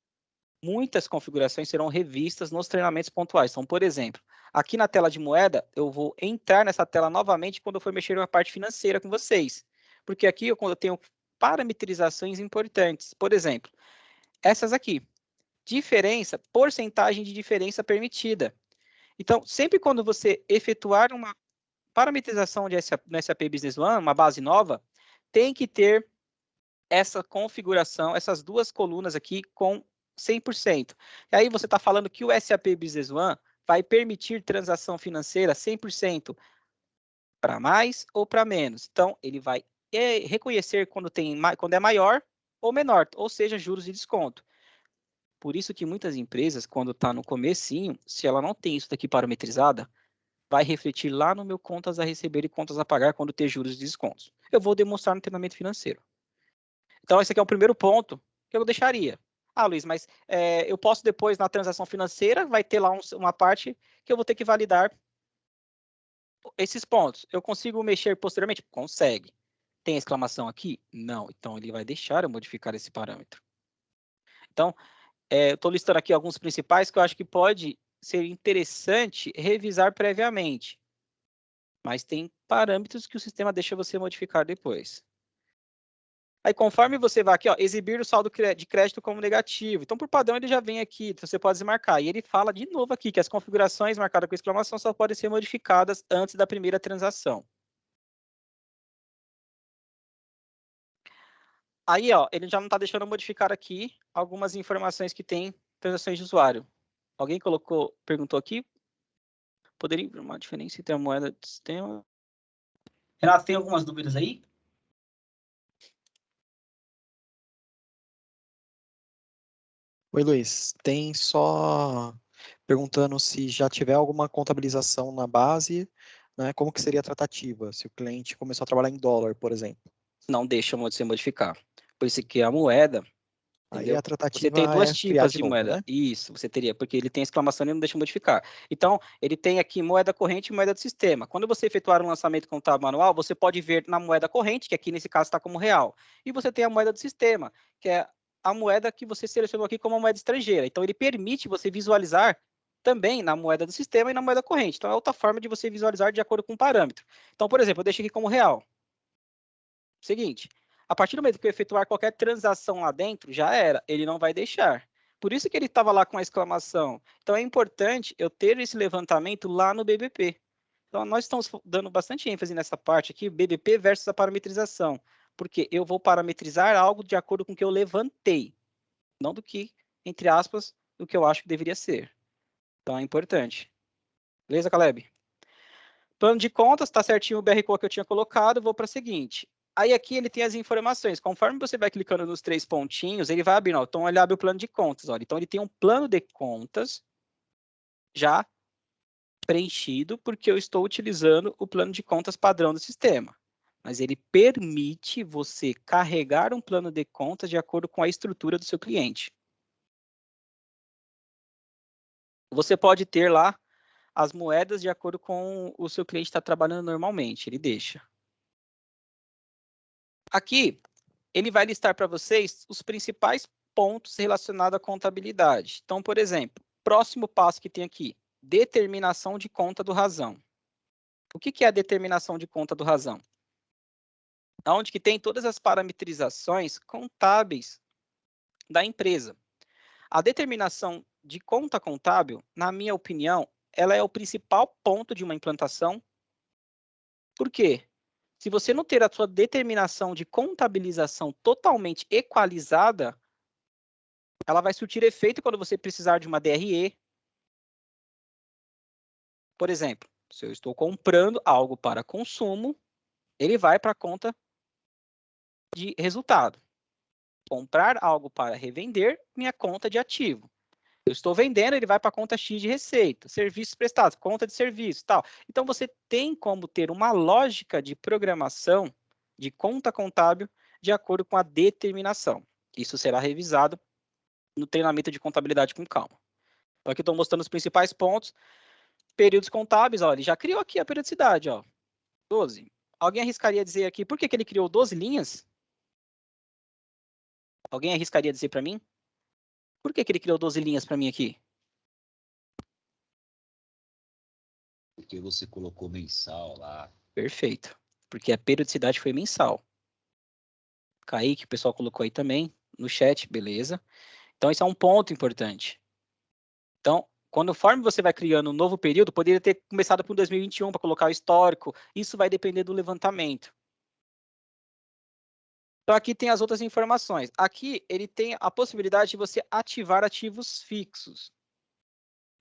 muitas configurações serão revistas nos treinamentos pontuais. Então, por exemplo, aqui na tela de moeda, eu vou entrar nessa tela novamente quando eu for mexer na parte financeira com vocês. Porque aqui eu tenho parametrizações importantes. Por exemplo, essas aqui. Diferença, porcentagem de diferença permitida. Então, sempre quando você efetuar uma parametrização no SAP Business One, uma base nova, tem que ter essa configuração, essas duas colunas aqui com 100%. E aí você está falando que o SAP Business One vai permitir transação financeira 100% para mais ou para menos. Então, ele vai reconhecer quando é maior ou menor, ou seja, juros de desconto. Por isso que muitas empresas, quando está no comecinho, se ela não tem isso daqui parametrizada, vai refletir lá no meu contas a receber e contas a pagar quando ter juros de descontos. Eu vou demonstrar no treinamento financeiro. Então, esse aqui é o primeiro ponto que eu deixaria. Luiz, mas eu posso depois, na transação financeira, vai ter lá uma parte que eu vou ter que validar esses pontos. Eu consigo mexer posteriormente? Consegue. Tem exclamação aqui? Não. Então, ele vai deixar eu modificar esse parâmetro. Então, eu estou listando aqui alguns principais que eu acho que pode ser interessante revisar previamente. Mas tem parâmetros que o sistema deixa você modificar depois. Aí, conforme você vai aqui, exibir o saldo de crédito como negativo. Então, por padrão, ele já vem aqui, então você pode desmarcar. E ele fala de novo aqui que as configurações marcadas com exclamação só podem ser modificadas antes da primeira transação. Aí, ele já não está deixando modificar aqui algumas informações que tem transações de usuário. Alguém perguntou aqui? Poderia informar a diferença entre a moeda do sistema? Renato, tem algumas dúvidas aí? Oi, Luiz. Tem só perguntando se já tiver alguma contabilização na base, né? Como que seria a tratativa? Se o cliente começou a trabalhar em dólar, por exemplo. Não deixa você modificar. Por isso que a moeda, Aí entendeu? a tratativa Você tem duas criar tipos de de novo, moeda. né? Isso, você teria, porque ele tem exclamação e não deixa modificar. Então, ele tem aqui moeda corrente e moeda do sistema. Quando você efetuar um lançamento contábil manual, você pode ver na moeda corrente, que aqui nesse caso está como real. E você tem a moeda do sistema, que é a moeda que você selecionou aqui como uma moeda estrangeira. Então, ele permite você visualizar também na moeda do sistema e na moeda corrente. Então, é outra forma de você visualizar de acordo com o parâmetro. Então, por exemplo, eu deixo aqui como real. Seguinte, a partir do momento que eu efetuar qualquer transação lá dentro, já era, ele não vai deixar. Por isso que ele estava lá com a exclamação. Então é importante eu ter esse levantamento lá no BBP. Então nós estamos dando bastante ênfase nessa parte aqui, BBP versus a parametrização. Porque eu vou parametrizar algo de acordo com o que eu levantei, não do que, entre aspas, do que eu acho que deveria ser. Então é importante. Beleza, Caleb? Plano de contas, está certinho o BR Code que eu tinha colocado, vou para a seguinte. Aí aqui ele tem as informações. Conforme você vai clicando nos 3 pontinhos, ele vai abrindo. Então ele abre o plano de contas. Olha. Então ele tem um plano de contas já preenchido, porque eu estou utilizando o plano de contas padrão do sistema. Mas ele permite você carregar um plano de contas de acordo com a estrutura do seu cliente. Você pode ter lá as moedas de acordo com o seu cliente está trabalhando normalmente, ele deixa. Aqui, ele vai listar para vocês os principais pontos relacionados à contabilidade. Então, por exemplo, próximo passo que tem aqui, determinação de conta do razão. O que é a determinação de conta do razão? Onde que tem todas as parametrizações contábeis da empresa. A determinação de conta contábil, na minha opinião, ela é o principal ponto de uma implantação. Por quê? Se você não ter a sua determinação de contabilização totalmente equalizada, ela vai surtir efeito quando você precisar de uma DRE, Por exemplo, se eu estou comprando algo para consumo, ele vai para a conta de resultado. Comprar algo para revender, minha conta de ativo. Eu estou vendendo, ele vai para a conta X de receita. Serviços prestados, conta de serviço, tal. Então, você tem como ter uma lógica de programação de conta contábil de acordo com a determinação. Isso será revisado no treinamento de contabilidade com calma. Então, aqui estou mostrando os principais pontos. Períodos contábeis, ó, ele já criou aqui a periodicidade, ó, 12. Alguém arriscaria dizer aqui por que ele criou 12 linhas? Alguém arriscaria dizer para mim? Por que ele criou 12 linhas para mim aqui? Porque você colocou mensal lá. Perfeito. Porque a periodicidade foi mensal. Kaique, o pessoal colocou aí também no chat, beleza. Então, esse é um ponto importante. Então, conforme você vai criando um novo período, poderia ter começado por 2021 para colocar o histórico. Isso vai depender do levantamento. Então, aqui tem as outras informações. Aqui, ele tem a possibilidade de você ativar ativos fixos.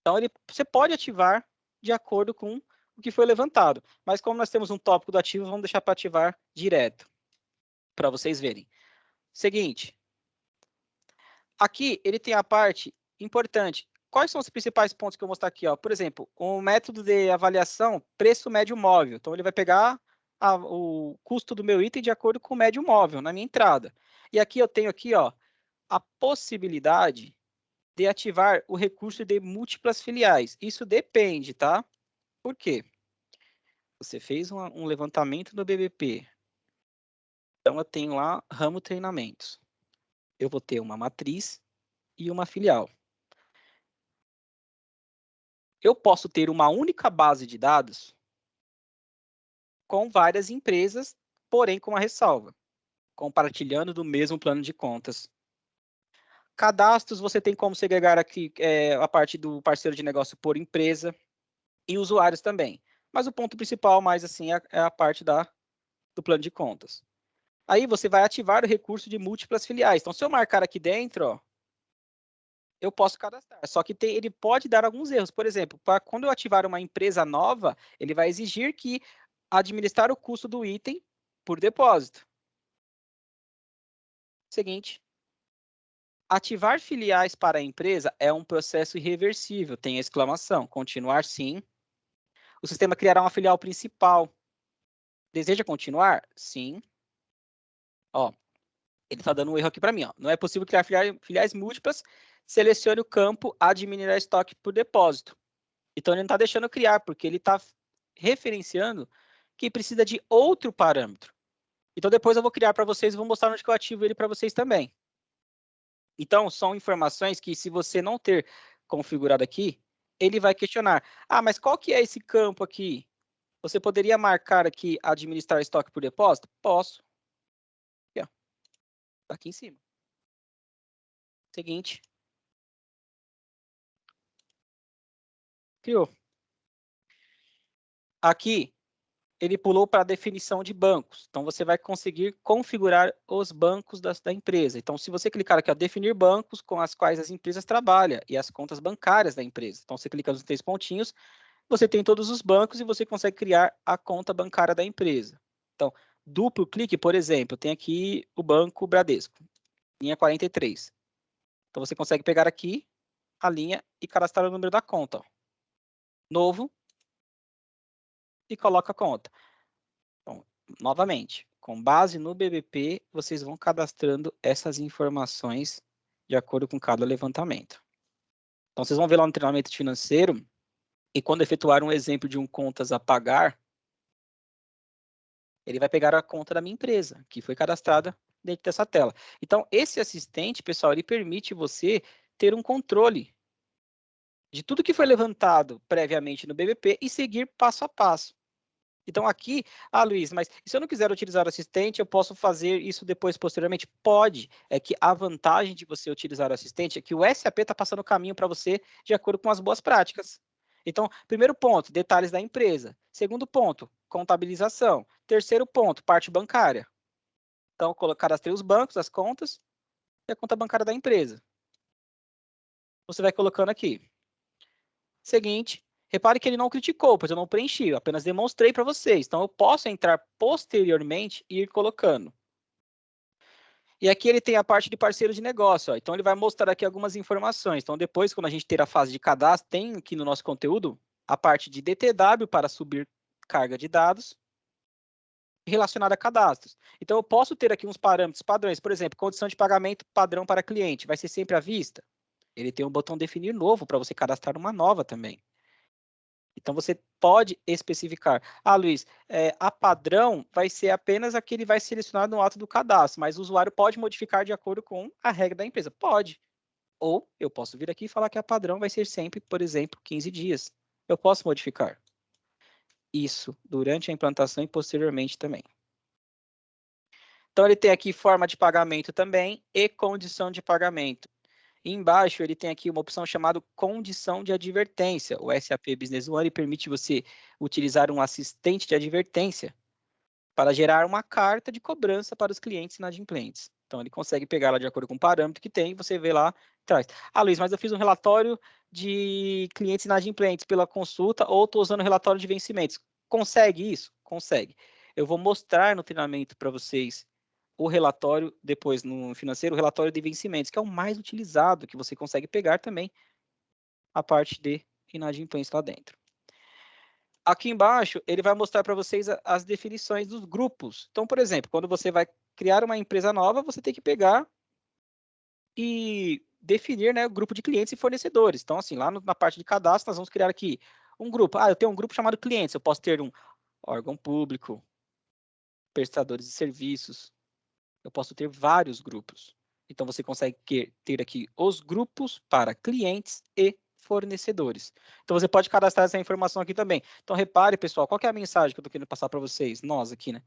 Então, você pode ativar de acordo com o que foi levantado. Mas como nós temos um tópico do ativo, vamos deixar para ativar direto, para vocês verem. Seguinte. Aqui, ele tem a parte importante. Quais são os principais pontos que eu vou mostrar aqui? Ó? Por exemplo, o método de avaliação preço médio móvel. Então, ele vai pegar o custo do meu item de acordo com o médio móvel na minha entrada. E aqui eu tenho aqui, ó, a possibilidade de ativar o recurso de múltiplas filiais. Isso depende, tá? Por quê? Você fez um levantamento no BBP. Então, eu tenho lá ramo treinamentos. Eu vou ter uma matriz e uma filial. Eu posso ter uma única base de dados com várias empresas, porém com uma ressalva, compartilhando do mesmo plano de contas. Cadastros, você tem como segregar aqui a parte do parceiro de negócio por empresa e usuários também. Mas o ponto principal, mais assim, é a parte do plano de contas. Aí você vai ativar o recurso de múltiplas filiais. Então, se eu marcar aqui dentro, ó, eu posso cadastrar. Só que ele pode dar alguns erros. Por exemplo, quando eu ativar uma empresa nova, ele vai exigir que administrar o custo do item por depósito. Seguinte. Ativar filiais para a empresa é um processo irreversível. Tem a exclamação. Continuar, sim. O sistema criará uma filial principal. Deseja continuar? Sim. Ó, ele está dando um erro aqui para mim. Ó. Não é possível criar filiais múltiplas. Selecione o campo administrar estoque por depósito. Então, ele não está deixando eu criar, porque ele está referenciando que precisa de outro parâmetro. Então, depois eu vou criar para vocês e vou mostrar onde que eu ativo ele para vocês também. Então, são informações que, se você não ter configurado aqui, ele vai questionar. Ah, mas qual que é esse campo aqui? Você poderia marcar aqui administrar estoque por depósito? Posso. Aqui, ó. Tá aqui em cima. Seguinte. Criou. Aqui, ele pulou para a definição de bancos. Então, você vai conseguir configurar os bancos da empresa. Então, se você clicar aqui, ó, definir bancos com as quais as empresas trabalham e as contas bancárias da empresa. Então, você clica nos 3 pontinhos, você tem todos os bancos e você consegue criar a conta bancária da empresa. Então, duplo clique, por exemplo, tem aqui o Banco Bradesco, linha 43. Então, você consegue pegar aqui a linha e cadastrar o número da conta. Ó. Novo. E coloca a conta. Então, novamente, com base no BBP, vocês vão cadastrando essas informações de acordo com cada levantamento. Então, vocês vão ver lá no treinamento financeiro, e quando efetuar um exemplo de um contas a pagar, ele vai pegar a conta da minha empresa, que foi cadastrada dentro dessa tela. Então, esse assistente, pessoal, ele permite você ter um controle de tudo que foi levantado previamente no BBP e seguir passo a passo. Então, aqui, Luiz, mas se eu não quiser utilizar o assistente, eu posso fazer isso depois, posteriormente? Pode. É que a vantagem de você utilizar o assistente é que o SAP está passando o caminho para você de acordo com as boas práticas. Então, primeiro ponto, detalhes da empresa. Segundo ponto, contabilização. Terceiro ponto, parte bancária. Então, cadastrei os bancos, as contas e a conta bancária da empresa. Você vai colocando aqui. Seguinte, Repare que ele não criticou, pois eu não preenchi, eu apenas demonstrei para vocês. Então, eu posso entrar posteriormente e ir colocando. E aqui ele tem a parte de parceiro de negócio. Ó. Então, ele vai mostrar aqui algumas informações. Então, depois, quando a gente ter a fase de cadastro, tem aqui no nosso conteúdo a parte de DTW para subir carga de dados relacionada a cadastros. Então, eu posso ter aqui uns parâmetros padrões. Por exemplo, condição de pagamento padrão para cliente. Vai ser sempre à vista? Ele tem um botão definir novo para você cadastrar uma nova também. Então, você pode especificar. Ah, Luiz, a padrão vai ser apenas a que ele vai selecionar no ato do cadastro, mas o usuário pode modificar de acordo com a regra da empresa. Pode. Ou eu posso vir aqui e falar que a padrão vai ser sempre, por exemplo, 15 dias. Eu posso modificar. Isso durante a implantação e posteriormente também. Então, ele tem aqui forma de pagamento também e condição de pagamento. E embaixo, ele tem aqui uma opção chamada condição de advertência. O SAP Business One permite você utilizar um assistente de advertência para gerar uma carta de cobrança para os clientes inadimplentes. Então, ele consegue pegar lá de acordo com o parâmetro que tem, você vê lá atrás. Ah, Luiz, mas eu fiz um relatório de clientes inadimplentes pela consulta ou estou usando o relatório de vencimentos. Consegue isso? Consegue. Eu vou mostrar no treinamento para vocês o relatório, depois no financeiro, o relatório de vencimentos, que é o mais utilizado, que você consegue pegar também a parte de inadimplência lá dentro. Aqui embaixo, ele vai mostrar para vocês as definições dos grupos. Então, por exemplo, quando você vai criar uma empresa nova, você tem que pegar e definir, né, o grupo de clientes e fornecedores. Então, assim, lá na parte de cadastro, nós vamos criar aqui um grupo. Ah, eu tenho um grupo chamado clientes, eu posso ter um órgão público, prestadores de serviços, eu posso ter vários grupos. Então, você consegue ter aqui os grupos para clientes e fornecedores. Então, você pode cadastrar essa informação aqui também. Então, repare, pessoal, qual que é a mensagem que eu estou querendo passar para vocês? Nós aqui, né?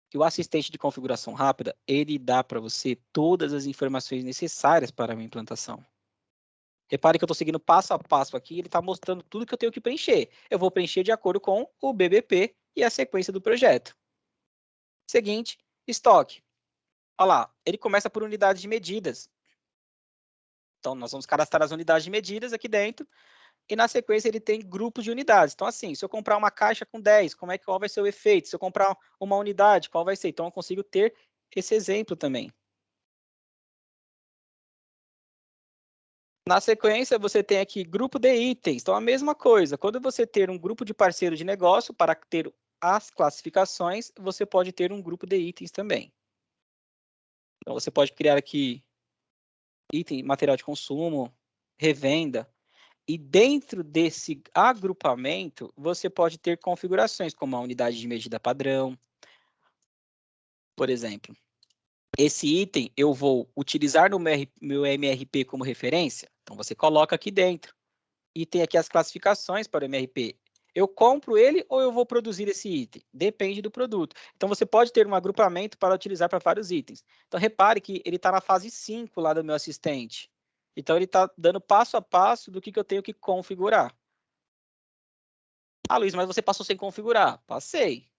Que o assistente de configuração rápida, ele dá para você todas as informações necessárias para a minha implantação. Repare que eu estou seguindo passo a passo aqui, ele está mostrando tudo que eu tenho que preencher. Eu vou preencher de acordo com o BBP e a sequência do projeto. Seguinte, estoque. Olha lá, ele começa por unidades de medidas. Então, nós vamos cadastrar as unidades de medidas aqui dentro. E na sequência ele tem grupos de unidades. Então, assim, se eu comprar uma caixa com 10, qual vai ser o efeito? Se eu comprar uma unidade, qual vai ser? Então, eu consigo ter esse exemplo também. Na sequência, você tem aqui grupo de itens. Então, a mesma coisa. Quando você ter um grupo de parceiro de negócio, para ter as classificações, você pode ter um grupo de itens também. Então, você pode criar aqui item, material de consumo, revenda. E dentro desse agrupamento, você pode ter configurações, como a unidade de medida padrão. Por exemplo, esse item eu vou utilizar no meu MRP como referência. Então, você coloca aqui dentro. E tem aqui as classificações para o MRP. Eu compro ele ou eu vou produzir esse item? Depende do produto. Então, você pode ter um agrupamento para utilizar para vários itens. Então, repare que ele está na fase 5 lá do meu assistente. Então, ele está dando passo a passo do que eu tenho que configurar. Ah, Luiz, mas você passou sem configurar. Passei.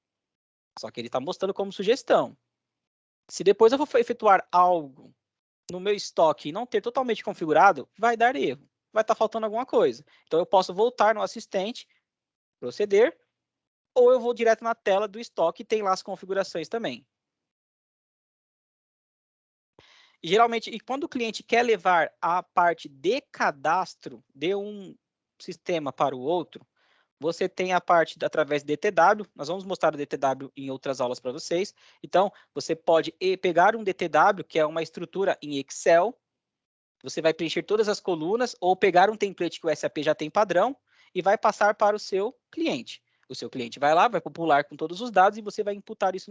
Só que ele está mostrando como sugestão. Se depois eu for efetuar algo no meu estoque e não ter totalmente configurado, vai dar erro. Vai estar faltando alguma coisa. Então, eu posso voltar no assistente, proceder, ou eu vou direto na tela do estoque e tem lá as configurações também. E, geralmente, e quando o cliente quer levar a parte de cadastro de um sistema para o outro, você tem a parte através do DTW, nós vamos mostrar o DTW em outras aulas para vocês. Então, você pode pegar um DTW, que é uma estrutura em Excel, você vai preencher todas as colunas, ou pegar um template que o SAP já tem padrão, e vai passar para o seu cliente. O seu cliente vai lá, vai popular com todos os dados, e você vai imputar isso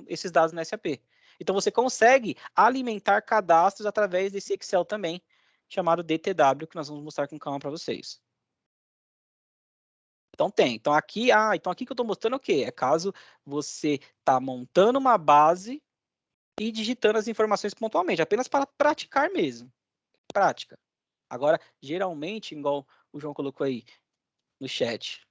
esses dados no SAP. Então, você consegue alimentar cadastros através desse Excel também, chamado DTW, que nós vamos mostrar com calma para vocês. Então tem. Então aqui que eu estou mostrando o quê? É caso você está montando uma base e digitando as informações pontualmente, apenas para praticar mesmo. Prática. Agora, geralmente, igual o João colocou aí no chat,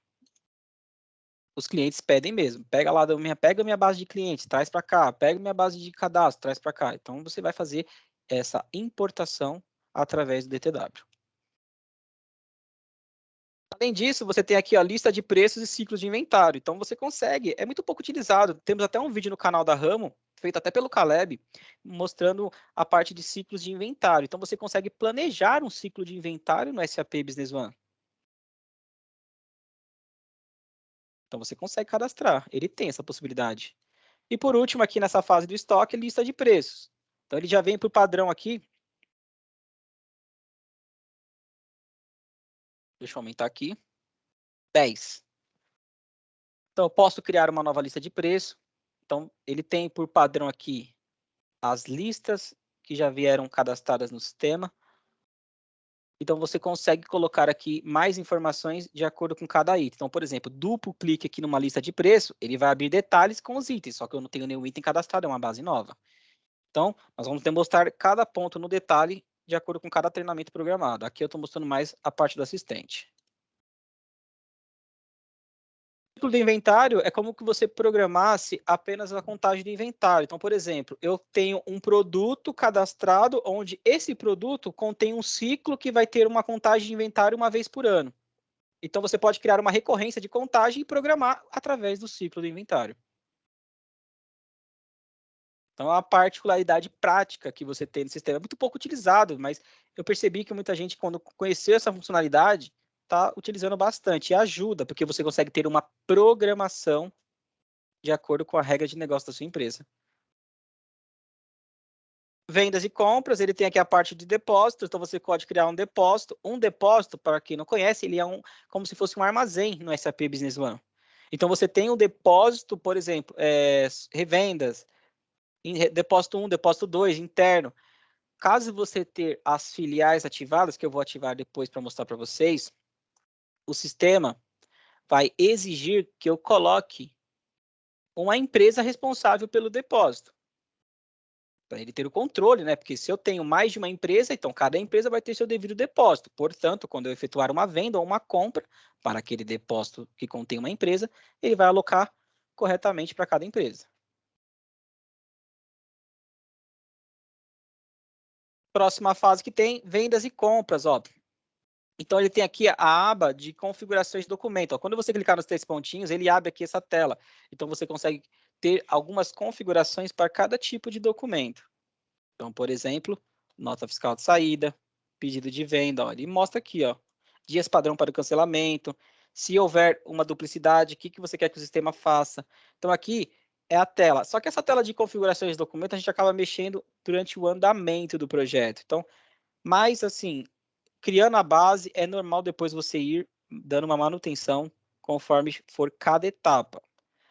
os clientes pedem mesmo. Pega a minha base de clientes, traz para cá. Pega minha base de cadastro, traz para cá. Então você vai fazer essa importação através do DTW. Além disso, você tem aqui a lista de preços e ciclos de inventário. Então, você consegue, é muito pouco utilizado. Temos até um vídeo no canal da Ramo, feito até pelo Caleb, mostrando a parte de ciclos de inventário. Então, você consegue planejar um ciclo de inventário no SAP Business One. Então, você consegue cadastrar. Ele tem essa possibilidade. E, por último, aqui nessa fase do estoque, lista de preços. Então, ele já vem por padrão aqui. Deixa eu aumentar aqui. 10. Então, eu posso criar uma nova lista de preço. Então, ele tem por padrão aqui as listas que já vieram cadastradas no sistema. Então, você consegue colocar aqui mais informações de acordo com cada item. Então, por exemplo, duplo clique aqui numa lista de preço, ele vai abrir detalhes com os itens, só que eu não tenho nenhum item cadastrado, é uma base nova. Então, nós vamos demonstrar cada ponto no detalhe de acordo com cada treinamento programado. Aqui eu estou mostrando mais a parte do assistente. O ciclo do inventário é como que você programasse apenas a contagem do inventário. Então, por exemplo, eu tenho um produto cadastrado onde esse produto contém um ciclo que vai ter uma contagem de inventário uma vez por ano. Então, você pode criar uma recorrência de contagem e programar através do ciclo do inventário. Então, a particularidade prática que você tem no sistema é muito pouco utilizado, mas eu percebi que muita gente, quando conheceu essa funcionalidade, está utilizando bastante. E ajuda, porque você consegue ter uma programação de acordo com a regra de negócio da sua empresa. Vendas e compras, ele tem aqui a parte de depósito, então você pode criar um depósito. Um depósito, para quem não conhece, ele é como se fosse um armazém no SAP Business One. Então, você tem um depósito, por exemplo, revendas, depósito 1, depósito 2, interno. Caso você ter as filiais ativadas, que eu vou ativar depois para mostrar para vocês, o sistema vai exigir que eu coloque uma empresa responsável pelo depósito. Para ele ter o controle, né? Porque se eu tenho mais de uma empresa, então cada empresa vai ter seu devido depósito. Portanto, quando eu efetuar uma venda ou uma compra para aquele depósito que contém uma empresa, ele vai alocar corretamente para cada empresa. Próxima fase que tem, vendas e compras, ó. Então, ele tem aqui a aba de configurações de documento. Ó, quando você clicar nos 3 pontinhos, ele abre aqui essa tela. Então, você consegue ter algumas configurações para cada tipo de documento. Então, por exemplo, nota fiscal de saída, pedido de venda. Ó, ele mostra aqui, ó, dias padrão para o cancelamento. Se houver uma duplicidade, o que você quer que o sistema faça? Então, aqui é a tela. Só que essa tela de configurações de documento, a gente acaba mexendo durante o andamento do projeto. Então, mas assim, criando a base, é normal depois você ir dando uma manutenção conforme for cada etapa.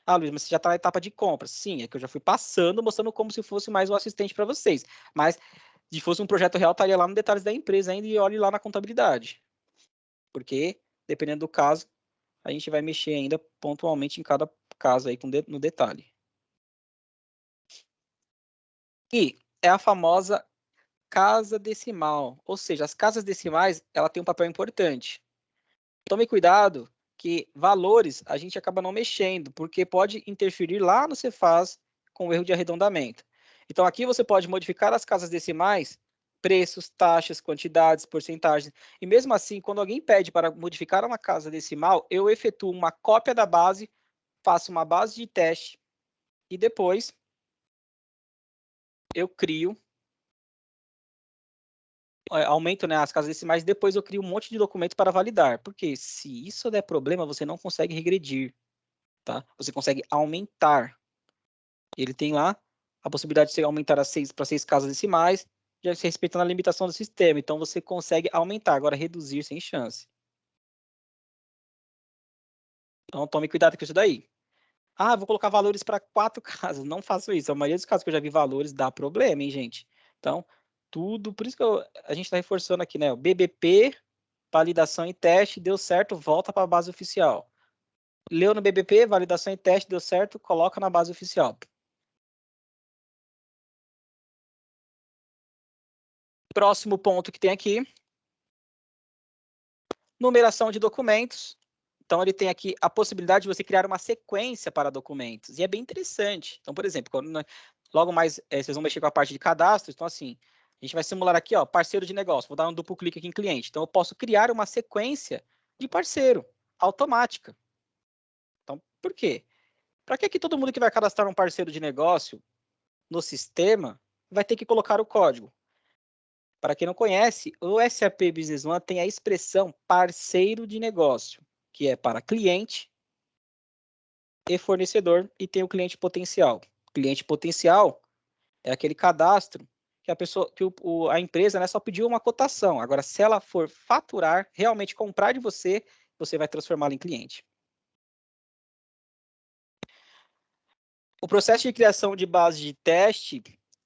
Ah, Luiz, mas você já está na etapa de compra. Sim, é que eu já fui passando, mostrando como se fosse mais um assistente para vocês. Mas, se fosse um projeto real, estaria lá nos detalhes da empresa ainda e olhe lá na contabilidade. Porque, dependendo do caso, a gente vai mexer ainda pontualmente em cada caso aí no detalhe. E é a famosa casa decimal, ou seja, as casas decimais, ela tem um papel importante. Tome cuidado que valores a gente acaba não mexendo, porque pode interferir lá no Cefaz com o erro de arredondamento. Então, aqui você pode modificar as casas decimais, preços, taxas, quantidades, porcentagens. E mesmo assim, quando alguém pede para modificar uma casa decimal, eu efetuo uma cópia da base, faço uma base de teste e depois eu crio aumento, né, as casas decimais, depois eu crio um monte de documento para validar, porque se isso der problema, você não consegue regredir, tá? Você consegue aumentar. Ele tem lá a possibilidade de você aumentar para 6 casas decimais, já se respeitando a limitação do sistema, então você consegue aumentar, agora reduzir sem chance. Então tome cuidado com isso daí. Ah, vou colocar valores para 4 casas, não faço isso, a maioria dos casos que eu já vi valores dá problema, hein, gente? Então, tudo, por isso que a gente está reforçando aqui, né, o BBP, validação e teste, deu certo, volta para a base oficial. Leu no BBP, validação e teste, deu certo, coloca na base oficial. Próximo ponto que tem aqui, numeração de documentos. Então, ele tem aqui a possibilidade de você criar uma sequência para documentos, e é bem interessante. Então, por exemplo, logo mais vocês vão mexer com a parte de cadastro, então assim, a gente vai simular aqui, ó, parceiro de negócio, vou dar um duplo clique aqui em cliente. Então, eu posso criar uma sequência de parceiro, automática. Então, por quê? Para que todo mundo que vai cadastrar um parceiro de negócio no sistema vai ter que colocar o código? Para quem não conhece, o SAP Business One tem a expressão parceiro de negócio, que é para cliente e fornecedor, e tem o cliente potencial. Cliente potencial é aquele cadastro que a pessoa, que a empresa, né, só pediu uma cotação. Agora, se ela for faturar, realmente comprar de você, você vai transformá-la em cliente. O processo de criação de base de teste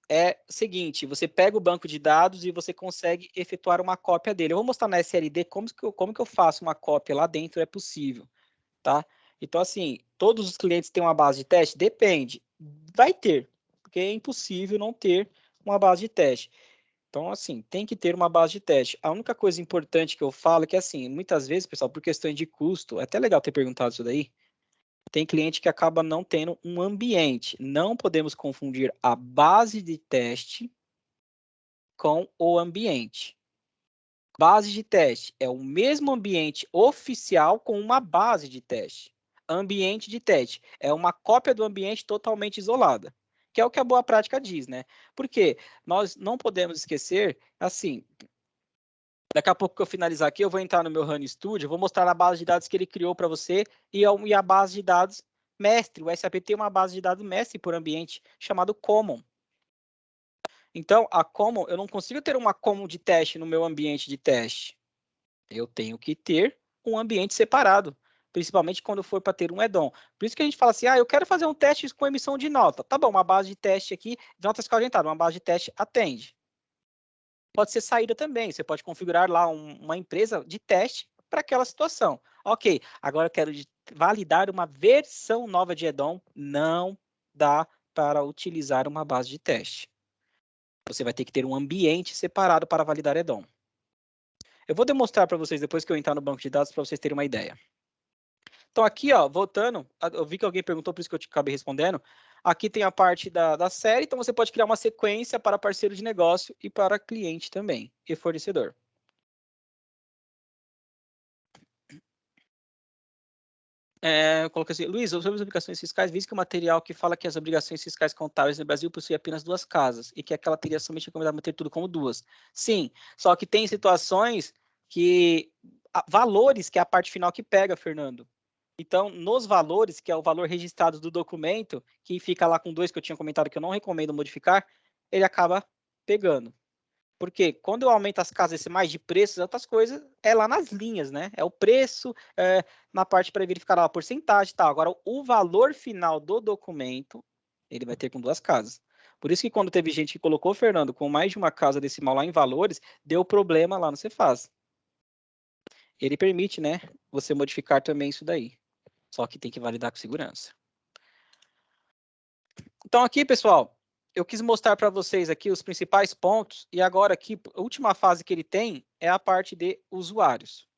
é o seguinte: você pega o banco de dados e você consegue efetuar uma cópia dele. Eu vou mostrar na SLD como que eu faço uma cópia lá dentro, é possível, tá? Então, assim, todos os clientes têm uma base de teste? Depende. Vai ter, porque é impossível não ter uma base de teste. Então, assim, tem que ter uma base de teste. A única coisa importante que eu falo é que, assim, muitas vezes, pessoal, por questões de custo, é até legal ter perguntado isso daí, tem cliente que acaba não tendo um ambiente. Não podemos confundir a base de teste com o ambiente. Base de teste é o mesmo ambiente oficial com uma base de teste. Ambiente de teste é uma cópia do ambiente totalmente isolada, que é o que a boa prática diz, né? Porque nós não podemos esquecer, assim, daqui a pouco que eu finalizar aqui, eu vou entrar no meu Run Studio, vou mostrar a base de dados que ele criou para você e a base de dados mestre. O SAP tem uma base de dados mestre por ambiente chamado Common. Então, a Common, eu não consigo ter uma Common de teste no meu ambiente de teste. Eu tenho que ter um ambiente separado, principalmente quando for para ter um add-on. Por isso que a gente fala assim, eu quero fazer um teste com emissão de nota. Tá bom, uma base de teste aqui, de nota fiscal orientada, uma base de teste atende. Pode ser saída também, você pode configurar lá uma empresa de teste para aquela situação. Ok, agora eu quero validar uma versão nova de add-on, não dá para utilizar uma base de teste. Você vai ter que ter um ambiente separado para validar add-on. Eu vou demonstrar para vocês depois que eu entrar no banco de dados para vocês terem uma ideia. Então aqui, ó, voltando, eu vi que alguém perguntou, por isso que eu acabei respondendo. Aqui tem a parte da série, então você pode criar uma sequência para parceiro de negócio e para cliente também, e fornecedor. Eu coloquei assim, Luiz, sobre as obrigações fiscais, visto que o material que fala que as obrigações fiscais contábeis no Brasil possuem apenas 2 casas e que aquela teria somente recomendado manter tudo como 2. Sim, só que tem situações que valores que é a parte final que pega, Fernando. Então, nos valores, que é o valor registrado do documento, que fica lá com 2, que eu tinha comentado que eu não recomendo modificar, ele acaba pegando. Porque quando eu aumento as casas decimais de preços, outras coisas, é lá nas linhas, né? É o preço, na parte para verificar lá a porcentagem e tal. Agora, o valor final do documento, ele vai ter com 2 casas. Por isso que quando teve gente que colocou, Fernando, com mais de uma casa decimal lá em valores, deu problema lá no Cefaz. Ele permite, né, você modificar também isso daí. Só que tem que validar com segurança. Então aqui, pessoal, eu quis mostrar para vocês aqui os principais pontos, e agora aqui, a última fase que ele tem é a parte de usuários.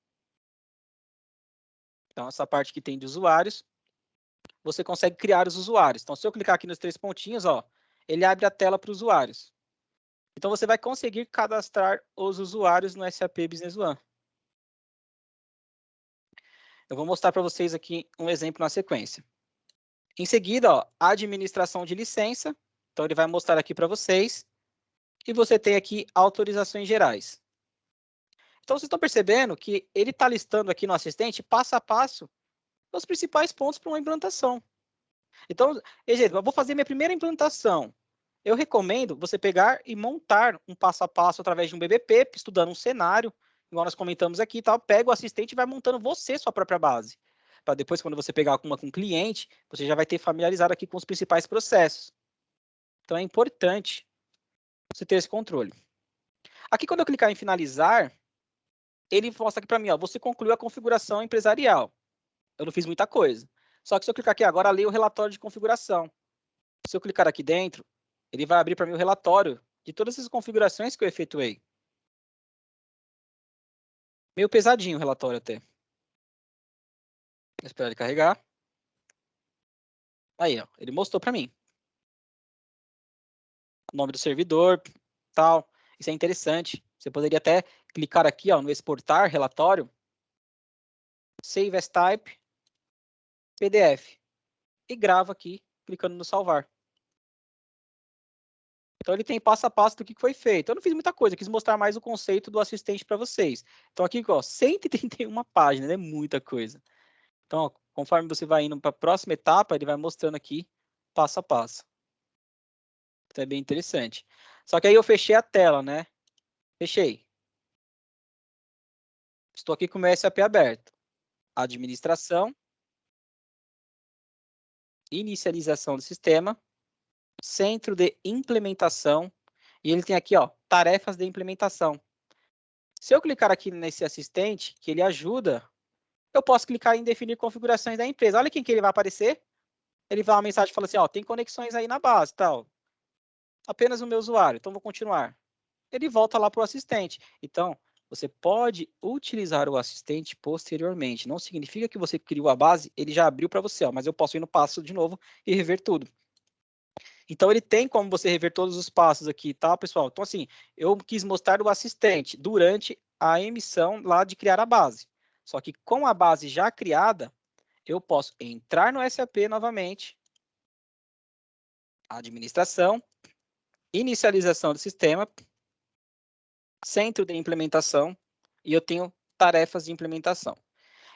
Então, essa parte que tem de usuários, você consegue criar os usuários. Então, se eu clicar aqui nos 3 pontinhos, ó, ele abre a tela para usuários. Então, você vai conseguir cadastrar os usuários no SAP Business One. Eu vou mostrar para vocês aqui um exemplo na sequência. Em seguida, ó, administração de licença. Então, ele vai mostrar aqui para vocês. E você tem aqui autorizações gerais. Então, vocês estão percebendo que ele está listando aqui no assistente, passo a passo, os principais pontos para uma implantação. Então, exemplo, eu vou fazer minha primeira implantação. Eu recomendo você pegar e montar um passo a passo através de um BBP, estudando um cenário, igual nós comentamos aqui, tal. Pega o assistente e vai montando você sua própria base. Para depois, quando você pegar uma com o cliente, você já vai ter familiarizado aqui com os principais processos. Então, é importante você ter esse controle. Aqui, quando eu clicar em finalizar, ele mostra aqui para mim, ó, você concluiu a configuração empresarial. Eu não fiz muita coisa. Só que se eu clicar aqui agora, leia o relatório de configuração. Se eu clicar aqui dentro, ele vai abrir para mim o relatório de todas essas configurações que eu efetuei. Meio pesadinho o relatório até. Vou esperar ele carregar. Aí, ó, ele mostrou para mim. O nome do servidor, tal. Isso é interessante. Você poderia até clicar aqui, ó, no exportar relatório. Save as type, PDF. E grava aqui, clicando no salvar. Então, ele tem passo a passo do que foi feito. Eu não fiz muita coisa, quis mostrar mais o conceito do assistente para vocês. Então, aqui, ó, 131 páginas, é muita coisa. Então, ó, conforme você vai indo para a próxima etapa, ele vai mostrando aqui, passo a passo. Então, é bem interessante. Só que aí eu fechei a tela, né? Fechei. Estou aqui com o meu SAP aberto. Administração. Inicialização do sistema. Centro de implementação. E ele tem aqui, ó, tarefas de implementação. Se eu clicar aqui nesse assistente, que ele ajuda, eu posso clicar em definir configurações da empresa. Olha quem que ele vai aparecer. Ele vai uma mensagem falando assim, ó, tem conexões aí na base, tal. Apenas o meu usuário, então vou continuar. Ele volta lá para o assistente. Então, você pode utilizar o assistente posteriormente. Não significa que você criou a base, ele já abriu para você, ó, mas eu posso ir no passo de novo e rever tudo. Então, ele tem como você rever todos os passos aqui, tá, pessoal? Então, assim, eu quis mostrar o assistente durante a emissão lá de criar a base. Só que com a base já criada, eu posso entrar no SAP novamente, administração, inicialização do sistema, centro de implementação, e eu tenho tarefas de implementação.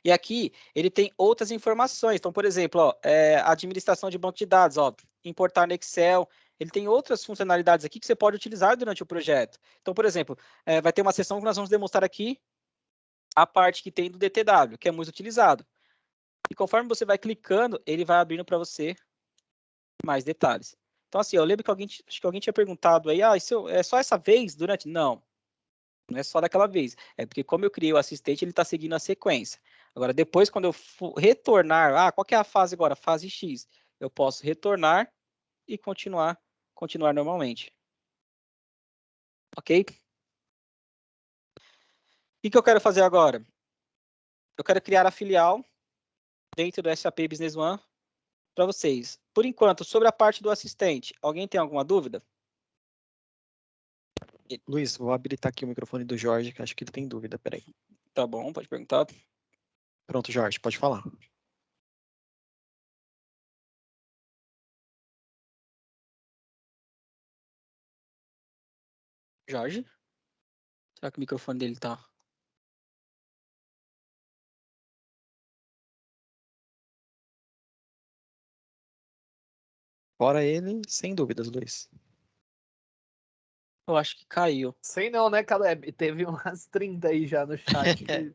E aqui, ele tem outras informações. Então, por exemplo, ó, administração de banco de dados, ó, importar no Excel. Ele tem outras funcionalidades aqui que você pode utilizar durante o projeto. Então, por exemplo, vai ter uma sessão que nós vamos demonstrar aqui a parte que tem do DTW, que é muito utilizado. E conforme você vai clicando, ele vai abrindo para você mais detalhes. Então, assim, eu lembro que acho que alguém tinha perguntado aí, isso é só essa vez durante? Não. Não é só daquela vez. É porque como eu criei o assistente, ele está seguindo a sequência. Agora, depois, quando eu for retornar, qual que é a fase agora? Fase X. Eu posso retornar e continuar normalmente. Ok? O que eu quero fazer agora? Eu quero criar a filial dentro do SAP Business One para vocês. Por enquanto, sobre a parte do assistente, alguém tem alguma dúvida? Luiz, vou habilitar aqui o microfone do Jorge, que acho que ele tem dúvida. Peraí. Tá bom, pode perguntar. Pronto, Jorge, pode falar. Jorge? Será que o microfone dele tá? Fora ele, sem dúvidas, Luiz. Eu acho que caiu. Sei não, né, Caleb? Teve umas 30 aí já no chat.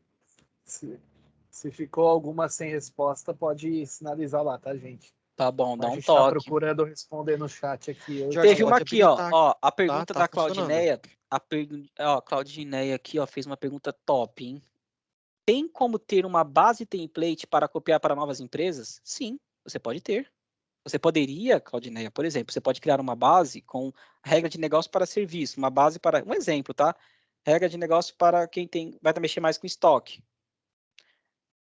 Se ficou alguma sem resposta, pode sinalizar lá, tá, gente? Tá bom, dá A um gente tá toque. procurando responder no chat aqui. Jorge, Teve uma pode aqui, ó. habilitar. Ó, a pergunta Tá da funcionando. Claudineia. A Claudineia aqui, ó, fez uma pergunta top, hein? Tem como ter uma base template para copiar para novas empresas? Sim, você pode ter. Você poderia, Claudineia, por exemplo, você pode criar uma base com regra de negócio para serviço, uma base para, um exemplo, tá? Regra de negócio para quem vai mexer mais com estoque.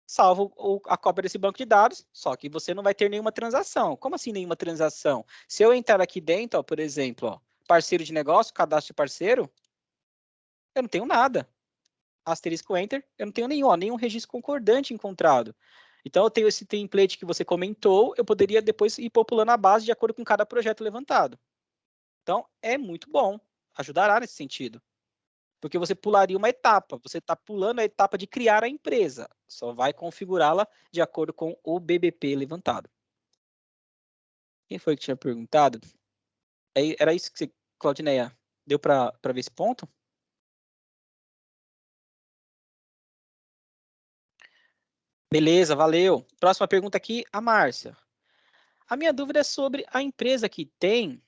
Salvo a cópia desse banco de dados, só que você não vai ter nenhuma transação. Como assim nenhuma transação? Se eu entrar aqui dentro, ó, por exemplo, ó, parceiro de negócio, cadastro de parceiro, eu não tenho nada. Asterisco Enter, eu não tenho nenhum registro concordante encontrado. Então, eu tenho esse template que você comentou, eu poderia depois ir populando a base de acordo com cada projeto levantado. Então, é muito bom, ajudará nesse sentido. Porque você pularia uma etapa, você está pulando a etapa de criar a empresa, só vai configurá-la de acordo com o BBP levantado. Quem foi que tinha perguntado? Era isso que você, Claudineia, deu para ver esse ponto? Beleza, valeu. Próxima pergunta aqui, a Márcia. A minha dúvida é sobre a empresa que tem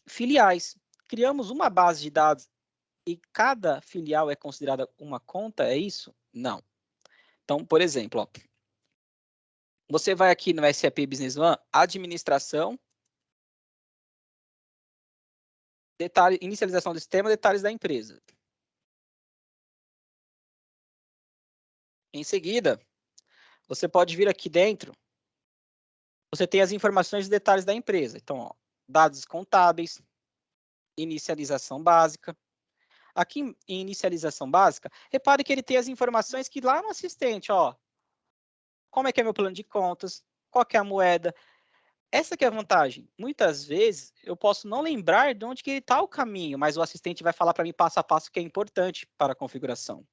filiais. Criamos uma base de dados e cada filial é considerada uma conta, é isso? Não. Então, por exemplo, ó, você vai aqui no SAP Business One, administração, detalhe, inicialização do sistema, detalhes da empresa. Em seguida, você pode vir aqui dentro, você tem as informações e detalhes da empresa. Então, ó, dados contábeis, inicialização básica. Aqui em inicialização básica, repare que ele tem as informações que lá no assistente, ó, como é que é meu plano de contas, qual que é a moeda. Essa que é a vantagem. Muitas vezes eu posso não lembrar de onde que está o caminho, mas o assistente vai falar para mim passo a passo que é importante para a configuração.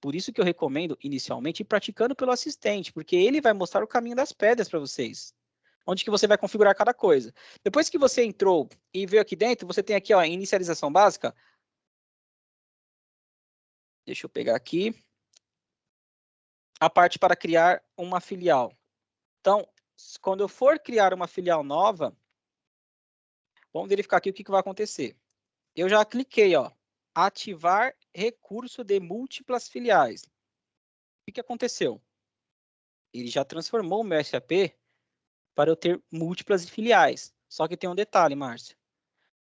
Por isso que eu recomendo, inicialmente, ir praticando pelo assistente, porque ele vai mostrar o caminho das pedras para vocês. Onde que você vai configurar cada coisa. Depois que você entrou e veio aqui dentro, você tem aqui, ó, inicialização básica. Deixa eu pegar aqui. A parte para criar uma filial. Então, quando eu for criar uma filial nova, vamos verificar aqui o que vai acontecer. Eu já cliquei, ó, ativar recurso de múltiplas filiais. O que aconteceu? Ele já transformou o meu SAP para eu ter múltiplas filiais. Só que tem um detalhe, Márcia.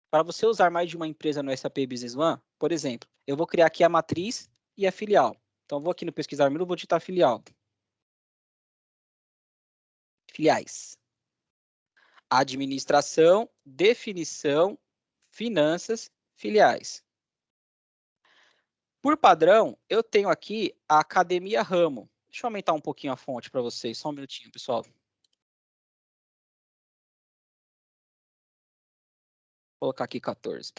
Para você usar mais de uma empresa no SAP Business One, por exemplo, eu vou criar aqui a matriz e a filial. Então, eu vou aqui no pesquisar menu, vou digitar filial. Filiais. Administração, definição, finanças, filiais. Por padrão, eu tenho aqui a Academia Ramo. Deixa eu aumentar um pouquinho a fonte para vocês, só um minutinho, pessoal. Vou colocar aqui 14.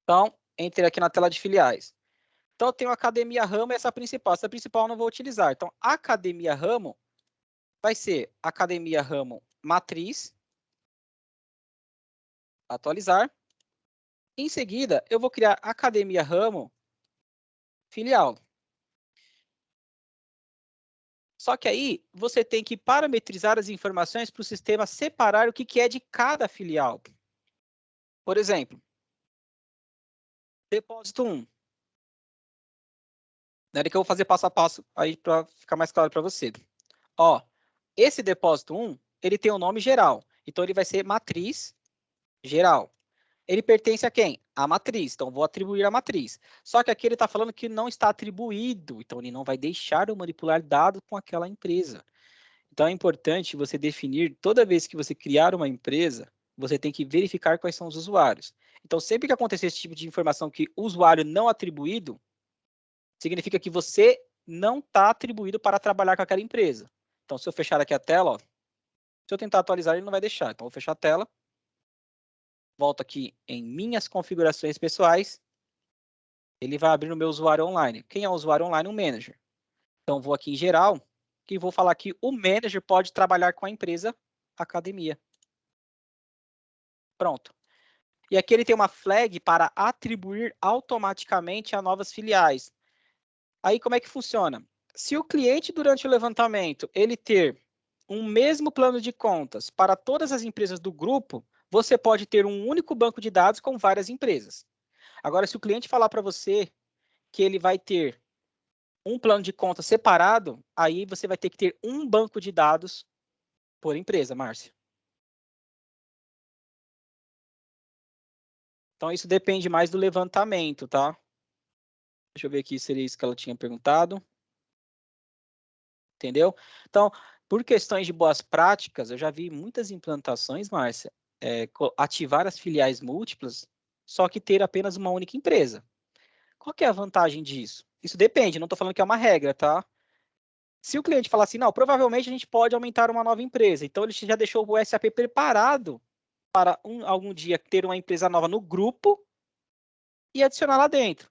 Então, entrei aqui na tela de filiais. Então, eu tenho a Academia Ramo e essa principal. Essa principal eu não vou utilizar. Então, a Academia Ramo vai ser Academia Ramo Matriz. Atualizar. Em seguida, eu vou criar Academia Ramo Filial. Só que aí, você tem que parametrizar as informações para o sistema separar o que é de cada filial. Por exemplo, depósito 1. Na hora que eu vou fazer passo a passo aí para ficar mais claro para você. Ó, esse depósito 1, ele tem o nome geral. Então, ele vai ser matriz geral. Ele pertence a quem? A matriz. Então, vou atribuir a matriz. Só que aqui ele está falando que não está atribuído. Então, ele não vai deixar eu manipular dados com aquela empresa. Então, é importante você definir, toda vez que você criar uma empresa, você tem que verificar quais são os usuários. Então, sempre que acontecer esse tipo de informação que usuário não atribuído, significa que você não está atribuído para trabalhar com aquela empresa. Então, se eu fechar aqui a tela, ó, se eu tentar atualizar, ele não vai deixar. Então, vou fechar a tela. Volto aqui em minhas configurações pessoais. Ele vai abrir no meu usuário online. Quem é o usuário online? Um manager. Então, vou aqui em geral e vou falar que o manager pode trabalhar com a empresa academia. Pronto. E aqui ele tem uma flag para atribuir automaticamente a novas filiais. Aí, como é que funciona? Se o cliente, durante o levantamento, ele ter um mesmo plano de contas para todas as empresas do grupo, você pode ter um único banco de dados com várias empresas. Agora, se o cliente falar para você que ele vai ter um plano de conta separado, aí você vai ter que ter um banco de dados por empresa, Márcia. Então, isso depende mais do levantamento, tá? Deixa eu ver aqui se era isso que ela tinha perguntado. Entendeu? Então, por questões de boas práticas, eu já vi muitas implantações, Márcia, ativar as filiais múltiplas, só que ter apenas uma única empresa. Qual que é a vantagem disso? Isso depende, não estou falando que é uma regra, tá? Se o cliente falar assim, não, provavelmente a gente pode aumentar uma nova empresa, então ele já deixou o SAP preparado para algum dia ter uma empresa nova no grupo e adicionar lá dentro.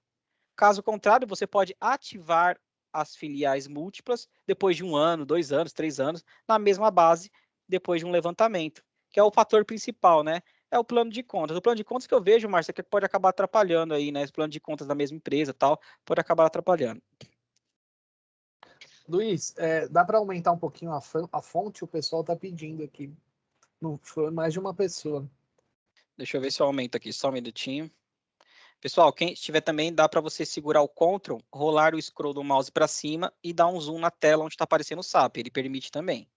Caso contrário, você pode ativar as filiais múltiplas depois de 1 ano, 2 anos, 3 anos, na mesma base, depois de um levantamento, que é o fator principal, né? É o plano de contas. O plano de contas que eu vejo, Márcia, que pode acabar atrapalhando aí, né? Esse plano de contas da mesma empresa tal, pode acabar atrapalhando. Luiz, dá para aumentar um pouquinho a fonte? O pessoal está pedindo aqui. Não foi mais de uma pessoa. Deixa eu ver se eu aumento aqui, só um minutinho. Pessoal, quem estiver também, dá para você segurar o Ctrl, rolar o scroll do mouse para cima e dar um zoom na tela onde está aparecendo o SAP. Ele permite também,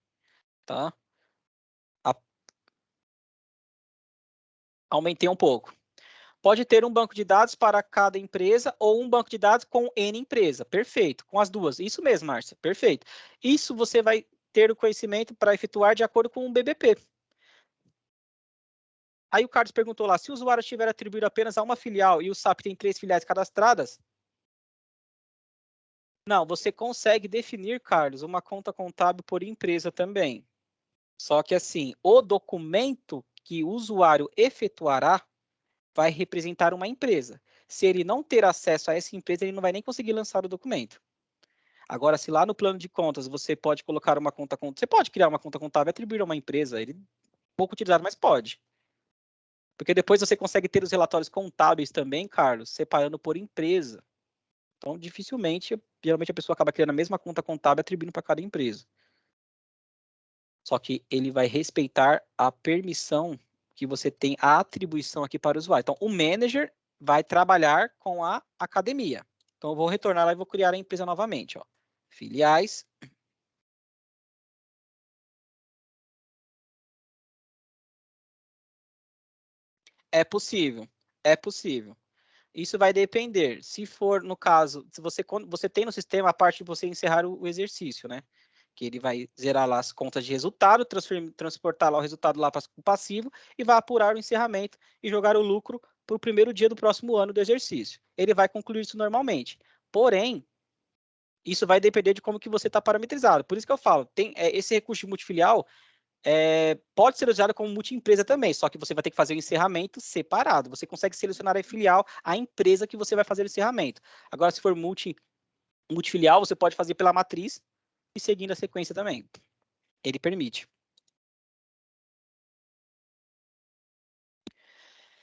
tá? Aumentei um pouco. Pode ter um banco de dados para cada empresa ou um banco de dados com N empresa. Perfeito, com as duas. Isso mesmo, Márcia, perfeito. Isso você vai ter o conhecimento para efetuar de acordo com o BBP. Aí o Carlos perguntou lá, se o usuário tiver atribuído apenas a uma filial e o SAP tem 3 filiais cadastradas, Não, você consegue definir, Carlos, uma conta contábil por empresa também. Só que assim, o documento que o usuário efetuará vai representar uma empresa. Se ele não ter acesso a essa empresa, ele não vai nem conseguir lançar o documento. Agora, se lá no plano de contas você pode colocar uma conta contábil, você pode criar uma conta contábil e atribuir a uma empresa, ele é pouco utilizado, mas pode. Porque depois você consegue ter os relatórios contábeis também, Carlos, separando por empresa. Então, dificilmente, geralmente a pessoa acaba criando a mesma conta contábil e atribuindo para cada empresa. Só que ele vai respeitar a permissão que você tem, a atribuição aqui para o usuário. Então, o manager vai trabalhar com a academia. Então, eu vou retornar lá e vou criar a empresa novamente. Ó. Filiais. É possível. É possível. Isso vai depender. Se for, no caso, se você tem no sistema a parte de você encerrar o exercício, né? Que ele vai zerar lá as contas de resultado, transportar lá o resultado lá para o passivo e vai apurar o encerramento e jogar o lucro para o primeiro dia do próximo ano do exercício. Ele vai concluir isso normalmente. Porém, isso vai depender de como que você está parametrizado. Por isso que eu falo, esse recurso de multifilial pode ser usado como multiempresa também, só que você vai ter que fazer o encerramento separado. Você consegue selecionar a filial, a empresa que você vai fazer o encerramento. Agora, se for multifilial, você pode fazer pela matriz e seguindo a sequência também. Ele permite.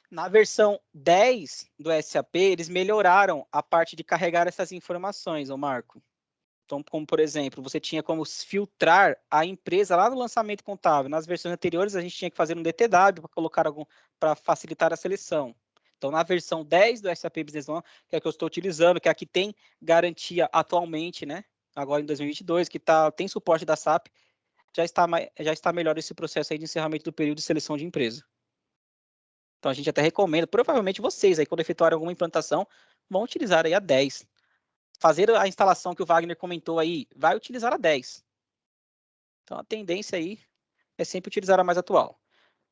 Na versão 10 do SAP, eles melhoraram a parte de carregar essas informações, ô Marco. Então, como por exemplo, você tinha como filtrar a empresa lá no lançamento contábil. Nas versões anteriores, a gente tinha que fazer um DTW para colocar para facilitar a seleção. Então, na versão 10 do SAP Business One, que é a que eu estou utilizando, que é a que tem garantia atualmente, né? Agora em 2022, que tem suporte da SAP, já está melhor esse processo aí de encerramento do período de seleção de empresa. Então, a gente até recomenda, provavelmente vocês aí, quando efetuarem alguma implantação, vão utilizar aí a 10. Fazer a instalação que o Wagner comentou aí, vai utilizar a 10. Então, a tendência aí é sempre utilizar a mais atual.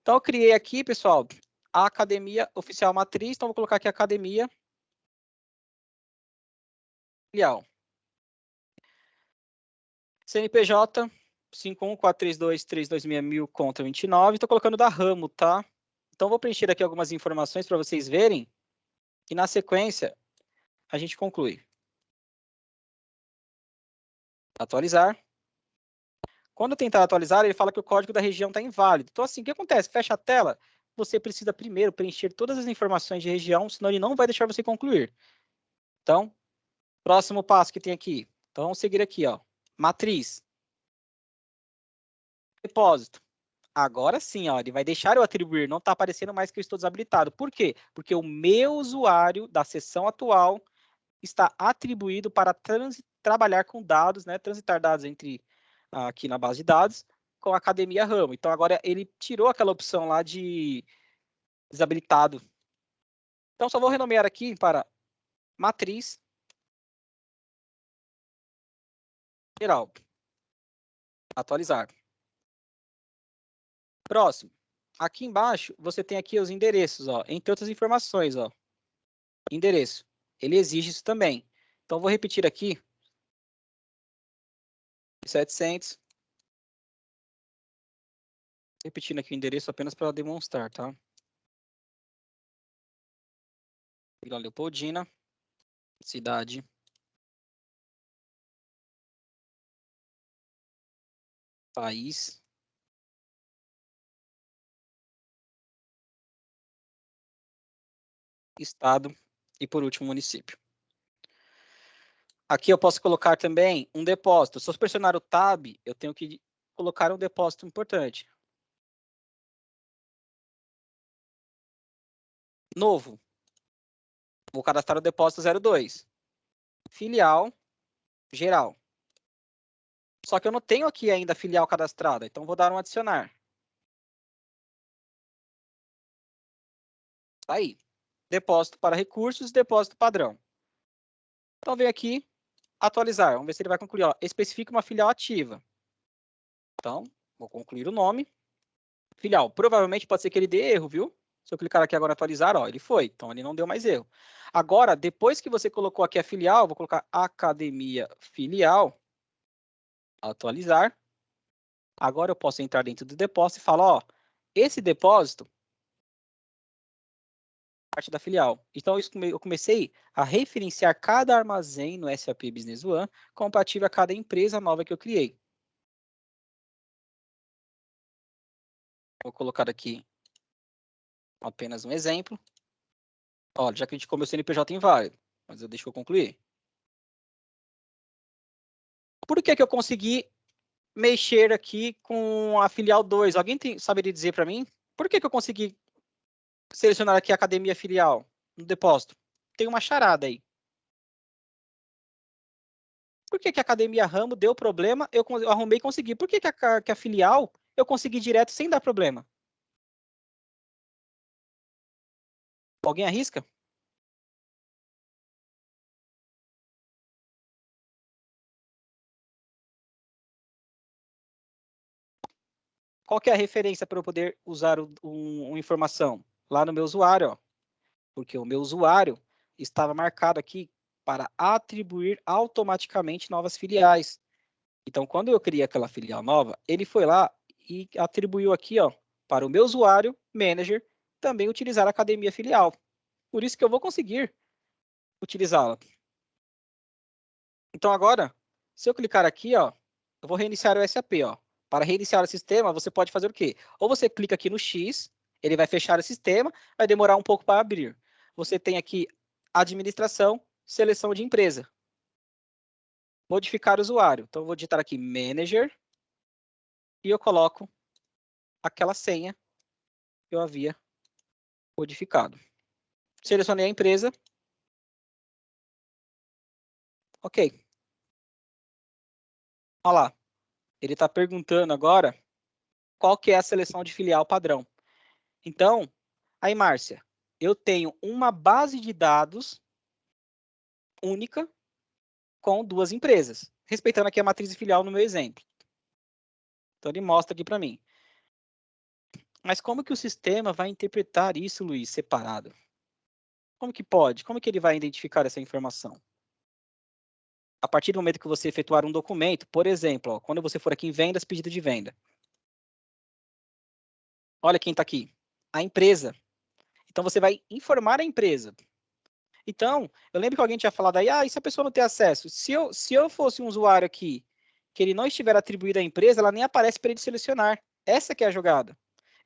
Então, eu criei aqui, pessoal, a Academia Oficial Matriz. Então, vou colocar aqui a Academia Filial. CNPJ 51432326.000 contra 29. Estou colocando da Ramo, tá? Então, vou preencher aqui algumas informações para vocês verem. E, na sequência, a gente conclui. Atualizar. Quando eu tentar atualizar, ele fala que o código da região está inválido. Então, assim, o que acontece? Fecha a tela, você precisa primeiro preencher todas as informações de região, senão ele não vai deixar você concluir. Então, próximo passo que tem aqui. Então, vamos seguir aqui, ó. Matriz. Depósito. Agora sim, ó, ele vai deixar eu atribuir, não está aparecendo mais que eu estou desabilitado. Por quê? Porque o meu usuário da seção atual está atribuído para trabalhar com dados, né, transitar dados aqui na base de dados, com a Academia Ramo. Então, agora ele tirou aquela opção lá de desabilitado. Então, só vou renomear aqui para matriz geral. Atualizar. Próximo. Aqui embaixo, você tem aqui os endereços, ó, entre outras informações, ó. Endereço. Ele exige isso também. Então, vou repetir aqui. 700. Repetindo aqui o endereço apenas para demonstrar, tá? Vila Leopoldina. Cidade. País. Estado e, por último, município. Aqui eu posso colocar também um depósito. Se eu pressionar o Tab, eu tenho que colocar um depósito importante. Novo. Vou cadastrar o depósito 02. Filial geral. Só que eu não tenho aqui ainda a filial cadastrada, então vou dar um adicionar. Tá aí. Depósito para recursos, depósito padrão. Então, vem aqui, atualizar. Vamos ver se ele vai concluir. Ó, especifica uma filial ativa. Então, vou concluir o nome. Filial. Provavelmente pode ser que ele dê erro, viu? Se eu clicar aqui agora em atualizar, ó, ele foi. Então, ele não deu mais erro. Agora, depois que você colocou aqui a filial, vou colocar academia filial, atualizar. Agora eu posso entrar dentro do depósito e falar, ó, esse depósito é parte da filial. Então, eu comecei a referenciar cada armazém no SAP Business One compatível a cada empresa nova que eu criei. Vou colocar aqui apenas um exemplo. Olha, já criticou meu CNPJ inválido, mas eu deixo eu concluir. Por que eu consegui mexer aqui com a filial 2? Alguém saberia dizer para mim? Por que eu consegui selecionar aqui a academia filial no depósito? Tem uma charada aí. Por que a academia ramo deu problema? Eu arrumei e consegui. Por que a filial eu consegui direto sem dar problema? Alguém arrisca? Qual que é a referência para eu poder usar uma informação? Lá no meu usuário, ó. Porque o meu usuário estava marcado aqui para atribuir automaticamente novas filiais. Então, quando eu criei aquela filial nova, ele foi lá e atribuiu aqui, ó, para o meu usuário, manager, também utilizar a academia filial. Por isso que eu vou conseguir utilizá-la. Então, agora, se eu clicar aqui, ó, eu vou reiniciar o SAP, ó. Para reiniciar o sistema, você pode fazer o quê? Ou você clica aqui no X, ele vai fechar o sistema, vai demorar um pouco para abrir. Você tem aqui administração, seleção de empresa. Modificar usuário. Então, eu vou digitar aqui manager e eu coloco aquela senha que eu havia modificado. Selecionei a empresa. Ok. Olha lá. Ele está perguntando agora qual que é a seleção de filial padrão. Então, aí, Márcia, eu tenho uma base de dados única com duas empresas, respeitando aqui a matriz e filial no meu exemplo. Então, ele mostra aqui para mim. Mas como que o sistema vai interpretar isso, Luiz, separado? Como que pode? Como que ele vai identificar essa informação? A partir do momento que você efetuar um documento, por exemplo, ó, quando você for aqui em vendas, pedido de venda. Olha quem está aqui, a empresa. Então, você vai informar a empresa. Então, eu lembro que alguém tinha falado aí, e se a pessoa não tem acesso? Se eu fosse um usuário aqui, que ele não estiver atribuído à empresa, ela nem aparece para ele selecionar. Essa que é a jogada.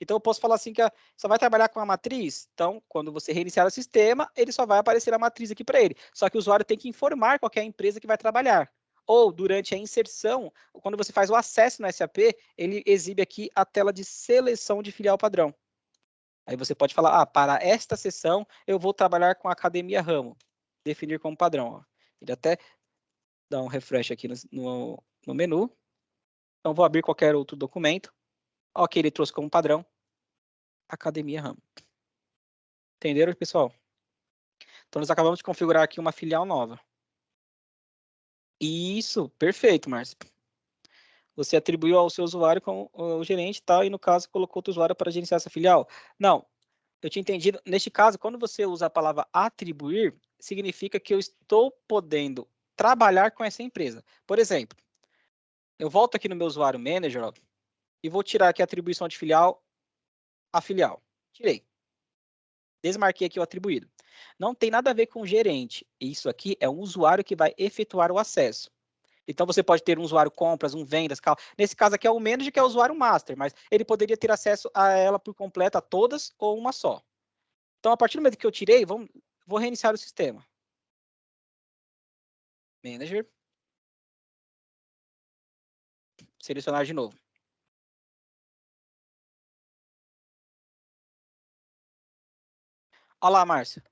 Então, eu posso falar assim que só vai trabalhar com a matriz. Então, quando você reiniciar o sistema, ele só vai aparecer a matriz aqui para ele. Só que o usuário tem que informar qual que é a empresa que vai trabalhar. Ou, durante a inserção, quando você faz o acesso no SAP, ele exibe aqui a tela de seleção de filial padrão. Aí você pode falar, para esta sessão, eu vou trabalhar com a academia ramo. Definir como padrão. Ó. Ele até dá um refresh aqui no menu. Então, vou abrir qualquer outro documento. Ok, ele trouxe como padrão academia ramo. Entenderam, pessoal? Então, nós acabamos de configurar aqui uma filial nova. Isso, perfeito, Márcio. Você atribuiu ao seu usuário como o gerente, tá? E no caso, colocou outro usuário para gerenciar essa filial. Não, eu tinha entendido. Neste caso, quando você usa a palavra atribuir, significa que eu estou podendo trabalhar com essa empresa. Por exemplo, eu volto aqui no meu usuário manager, ó, e vou tirar aqui a atribuição de filial a filial. Tirei. Desmarquei aqui o atribuído. Não tem nada a ver com o gerente. Isso aqui é um usuário que vai efetuar o acesso. Então, você pode ter um usuário compras, um vendas. Nesse caso aqui é o manager, que é o usuário master, mas ele poderia ter acesso a ela por completo, a todas ou uma só. Então, a partir do momento que eu tirei, vou reiniciar o sistema. Manager. Selecionar de novo. Olha lá, Márcia.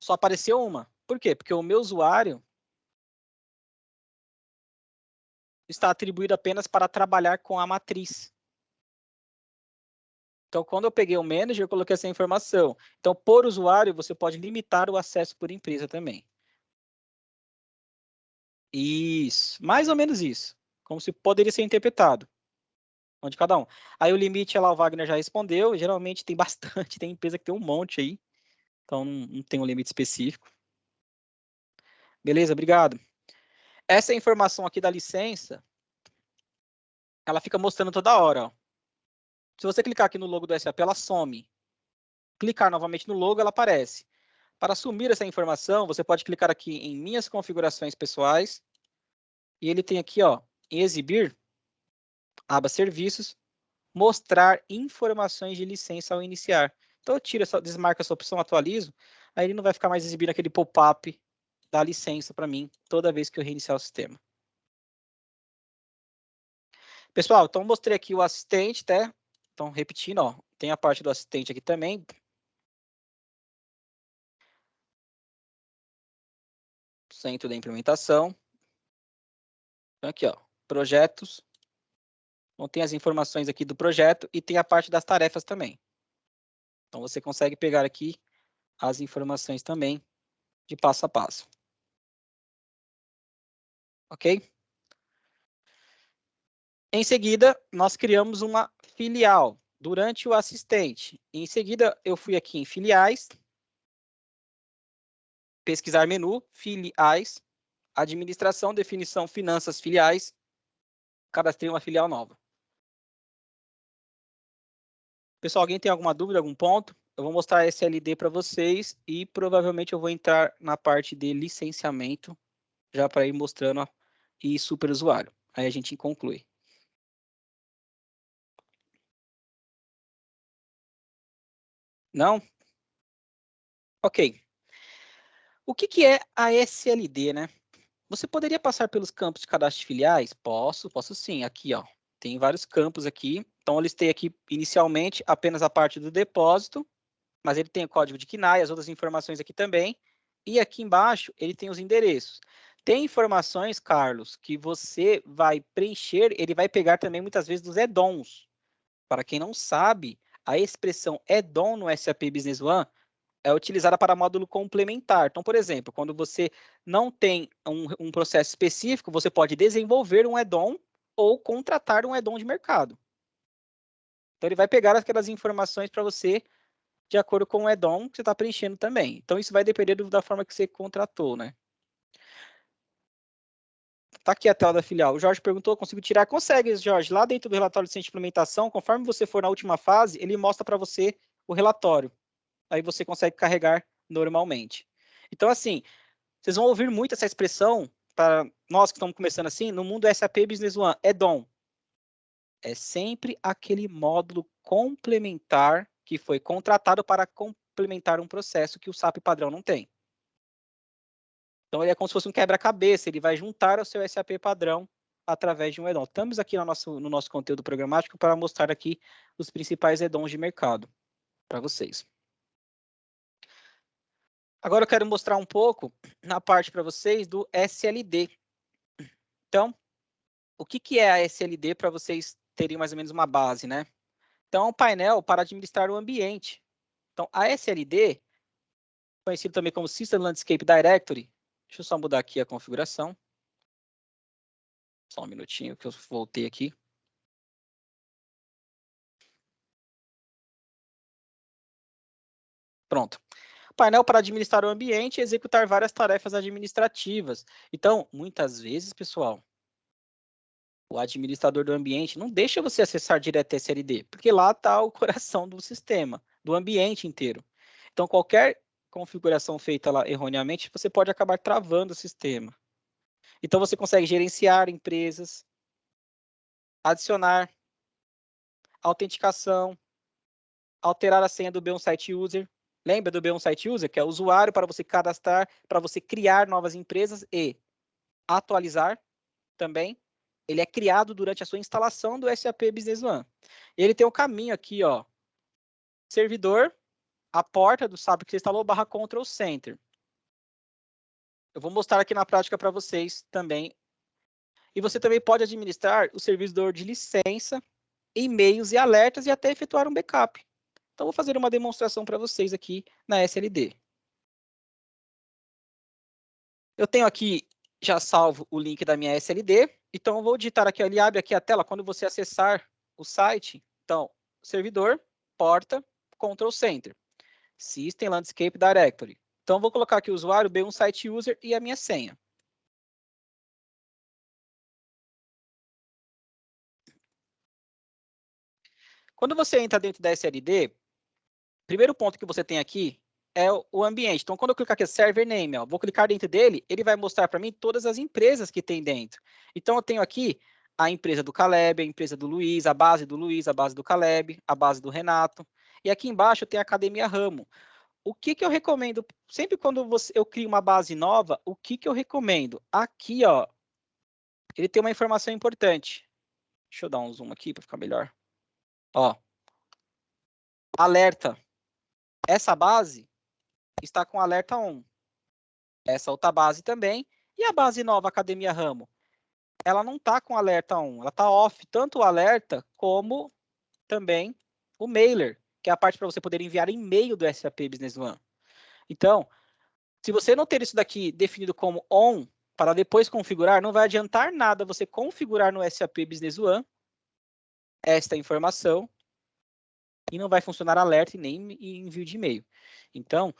Só apareceu uma. Por quê? Porque o meu usuário está atribuído apenas para trabalhar com a matriz. Então, quando eu peguei o manager, eu coloquei essa informação. Então, por usuário, você pode limitar o acesso por empresa também. Isso, mais ou menos isso. Como se poderia ser interpretado. Um de cada um. Aí o limite lá, o Wagner já respondeu. Geralmente tem bastante, tem empresa que tem um monte aí. Então não tem um limite específico. Beleza, obrigado. Essa informação aqui da licença, ela fica mostrando toda hora, ó. Se você clicar aqui no logo do SAP, ela some. Clicar novamente no logo, ela aparece. Para assumir essa informação, você pode clicar aqui em Minhas Configurações Pessoais. E ele tem aqui, ó, em Exibir, aba Serviços, Mostrar informações de licença ao iniciar. Então eu tiro desmarco essa opção, atualizo, aí ele não vai ficar mais exibindo aquele pop-up da licença para mim toda vez que eu reiniciar o sistema. Pessoal, então mostrei aqui o assistente, tá? Então repetindo, ó, tem a parte do assistente aqui também. Centro da implementação. Então aqui, ó, projetos. Então tem as informações aqui do projeto e tem a parte das tarefas também. Então você consegue pegar aqui as informações também de passo a passo. Ok? Em seguida, nós criamos uma filial durante o assistente. Em seguida, eu fui aqui em filiais, pesquisar menu, filiais, administração, definição, finanças, filiais, cadastrei uma filial nova. Pessoal, alguém tem alguma dúvida, algum ponto? Eu vou mostrar a SLD para vocês e provavelmente eu vou entrar na parte de licenciamento, já para ir mostrando, ó, e superusuário. Aí a gente conclui. Não? Ok. O que é a SLD, né? Você poderia passar pelos campos de cadastro de filiais? Posso sim. Aqui, ó, tem vários campos aqui. Então, eu listei aqui inicialmente apenas a parte do depósito, mas ele tem o código de KNAI, as outras informações aqui também. E aqui embaixo, ele tem os endereços. Tem informações, Carlos, que você vai preencher, ele vai pegar também muitas vezes dos add-ons. Para quem não sabe, a expressão add-on no SAP Business One é utilizada para módulo complementar. Então, por exemplo, quando você não tem um processo específico, você pode desenvolver um add-on ou contratar um add-on de mercado. Então, ele vai pegar aquelas informações para você de acordo com o add-on que você está preenchendo também. Então, isso vai depender da forma que você contratou, né? Tá aqui a tela da filial. O Jorge perguntou, consigo tirar? Consegue, Jorge. Lá dentro do relatório de implementação, conforme você for na última fase, ele mostra para você o relatório. Aí você consegue carregar normalmente. Então, assim, vocês vão ouvir muito essa expressão, para nós que estamos começando assim, no mundo SAP Business One, add-on. É sempre aquele módulo complementar que foi contratado para complementar um processo que o SAP padrão não tem. Então, ele é como se fosse um quebra-cabeça, ele vai juntar ao seu SAP padrão através de um add-on. Estamos aqui no nosso conteúdo programático para mostrar aqui os principais add-ons de mercado para vocês. Agora eu quero mostrar um pouco na parte para vocês do SLD. Então, o que é a SLD para vocês terem mais ou menos uma base, né? Então, é um painel para administrar o ambiente. Então, a SLD, conhecido também como System Landscape Directory, deixa eu só mudar aqui a configuração. Só um minutinho que eu voltei aqui. Pronto. Painel para administrar o ambiente e executar várias tarefas administrativas. Então, muitas vezes, pessoal, o administrador do ambiente não deixa você acessar direto a SLD, porque lá está o coração do sistema, do ambiente inteiro. Então, qualquer configuração feita lá erroneamente, você pode acabar travando o sistema. Então, você consegue gerenciar empresas, adicionar, autenticação, alterar a senha do B1 User. Lembra do B1 User, que é o usuário para você cadastrar, para você criar novas empresas e atualizar também. Ele é criado durante a sua instalação do SAP Business One. Ele tem um caminho aqui, ó. Servidor, a porta do SAP que você instalou, /Control Center. Eu vou mostrar aqui na prática para vocês também. E você também pode administrar o servidor de licença, e-mails e alertas e até efetuar um backup. Então, vou fazer uma demonstração para vocês aqui na SLD. Eu tenho aqui já salvo o link da minha SLD. Então, eu vou digitar aqui, ele abre aqui a tela quando você acessar o site. Então, servidor, porta, Control Center. System Landscape Directory. Então, vou colocar aqui o usuário B1 Site User e a minha senha. Quando você entra dentro da SLD, primeiro ponto que você tem aqui é o ambiente. Então, quando eu clicar aqui, Server Name, ó, vou clicar dentro dele, ele vai mostrar para mim todas as empresas que tem dentro. Então, eu tenho aqui a empresa do Caleb, a empresa do Luiz, a base do Caleb, a base do Renato. E aqui embaixo eu tenho a Academia Ramo. O que eu recomendo? Sempre quando eu crio uma base nova, o que eu recomendo? Aqui, ó, ele tem uma informação importante. Deixa eu dar um zoom aqui para ficar melhor. Ó, alerta. Essa base está com alerta on. Essa outra base também. E a base nova, Academia Ramo? Ela não está com alerta on. Ela está off, tanto o alerta como também o mailer, que é a parte para você poder enviar e-mail do SAP Business One. Então, se você não ter isso daqui definido como on, para depois configurar, não vai adiantar nada você configurar no SAP Business One esta informação e não vai funcionar alerta e nem envio de e-mail. Então,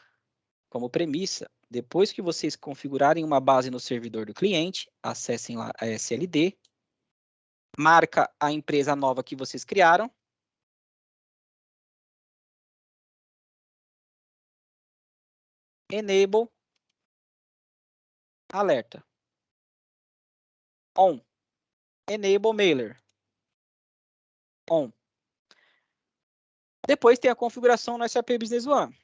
como premissa, depois que vocês configurarem uma base no servidor do cliente, acessem lá a SLD, marca a empresa nova que vocês criaram, enable, alerta, on, enable mailer, on. Depois tem a configuração no SAP Business One.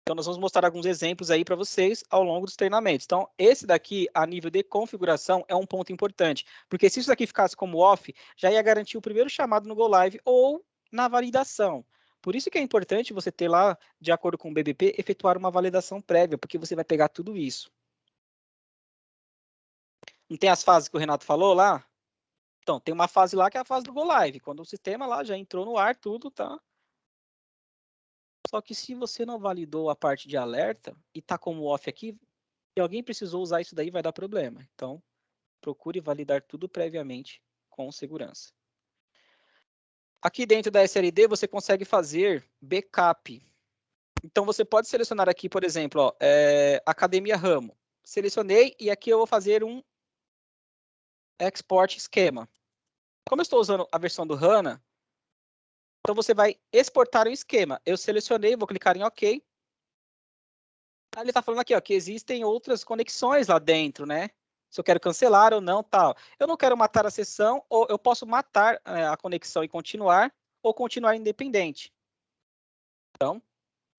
Então, nós vamos mostrar alguns exemplos aí para vocês ao longo dos treinamentos. Então, esse daqui, a nível de configuração, é um ponto importante. Porque se isso daqui ficasse como off, já ia garantir o primeiro chamado no Go Live ou na validação. Por isso que é importante você ter lá, de acordo com o BBP, efetuar uma validação prévia, porque você vai pegar tudo isso. Não tem as fases que o Renato falou lá? Então, tem uma fase lá que é a fase do Go Live. Quando o sistema lá já entrou no ar, tudo tá. Só que se você não validou a parte de alerta e está como off aqui, se alguém precisou usar isso daí, vai dar problema. Então, procure validar tudo previamente com segurança. Aqui dentro da SLD, você consegue fazer backup. Então, você pode selecionar aqui, por exemplo, ó, Academia Ramo. Selecionei e aqui eu vou fazer um export esquema. Como eu estou usando a versão do HANA, então você vai exportar o esquema. Eu selecionei, vou clicar em OK. Aí ele está falando aqui, ó, que existem outras conexões lá dentro, né? Se eu quero cancelar ou não, tal. Eu não quero matar a sessão, ou eu posso matar a conexão e continuar, ou continuar independente. Então,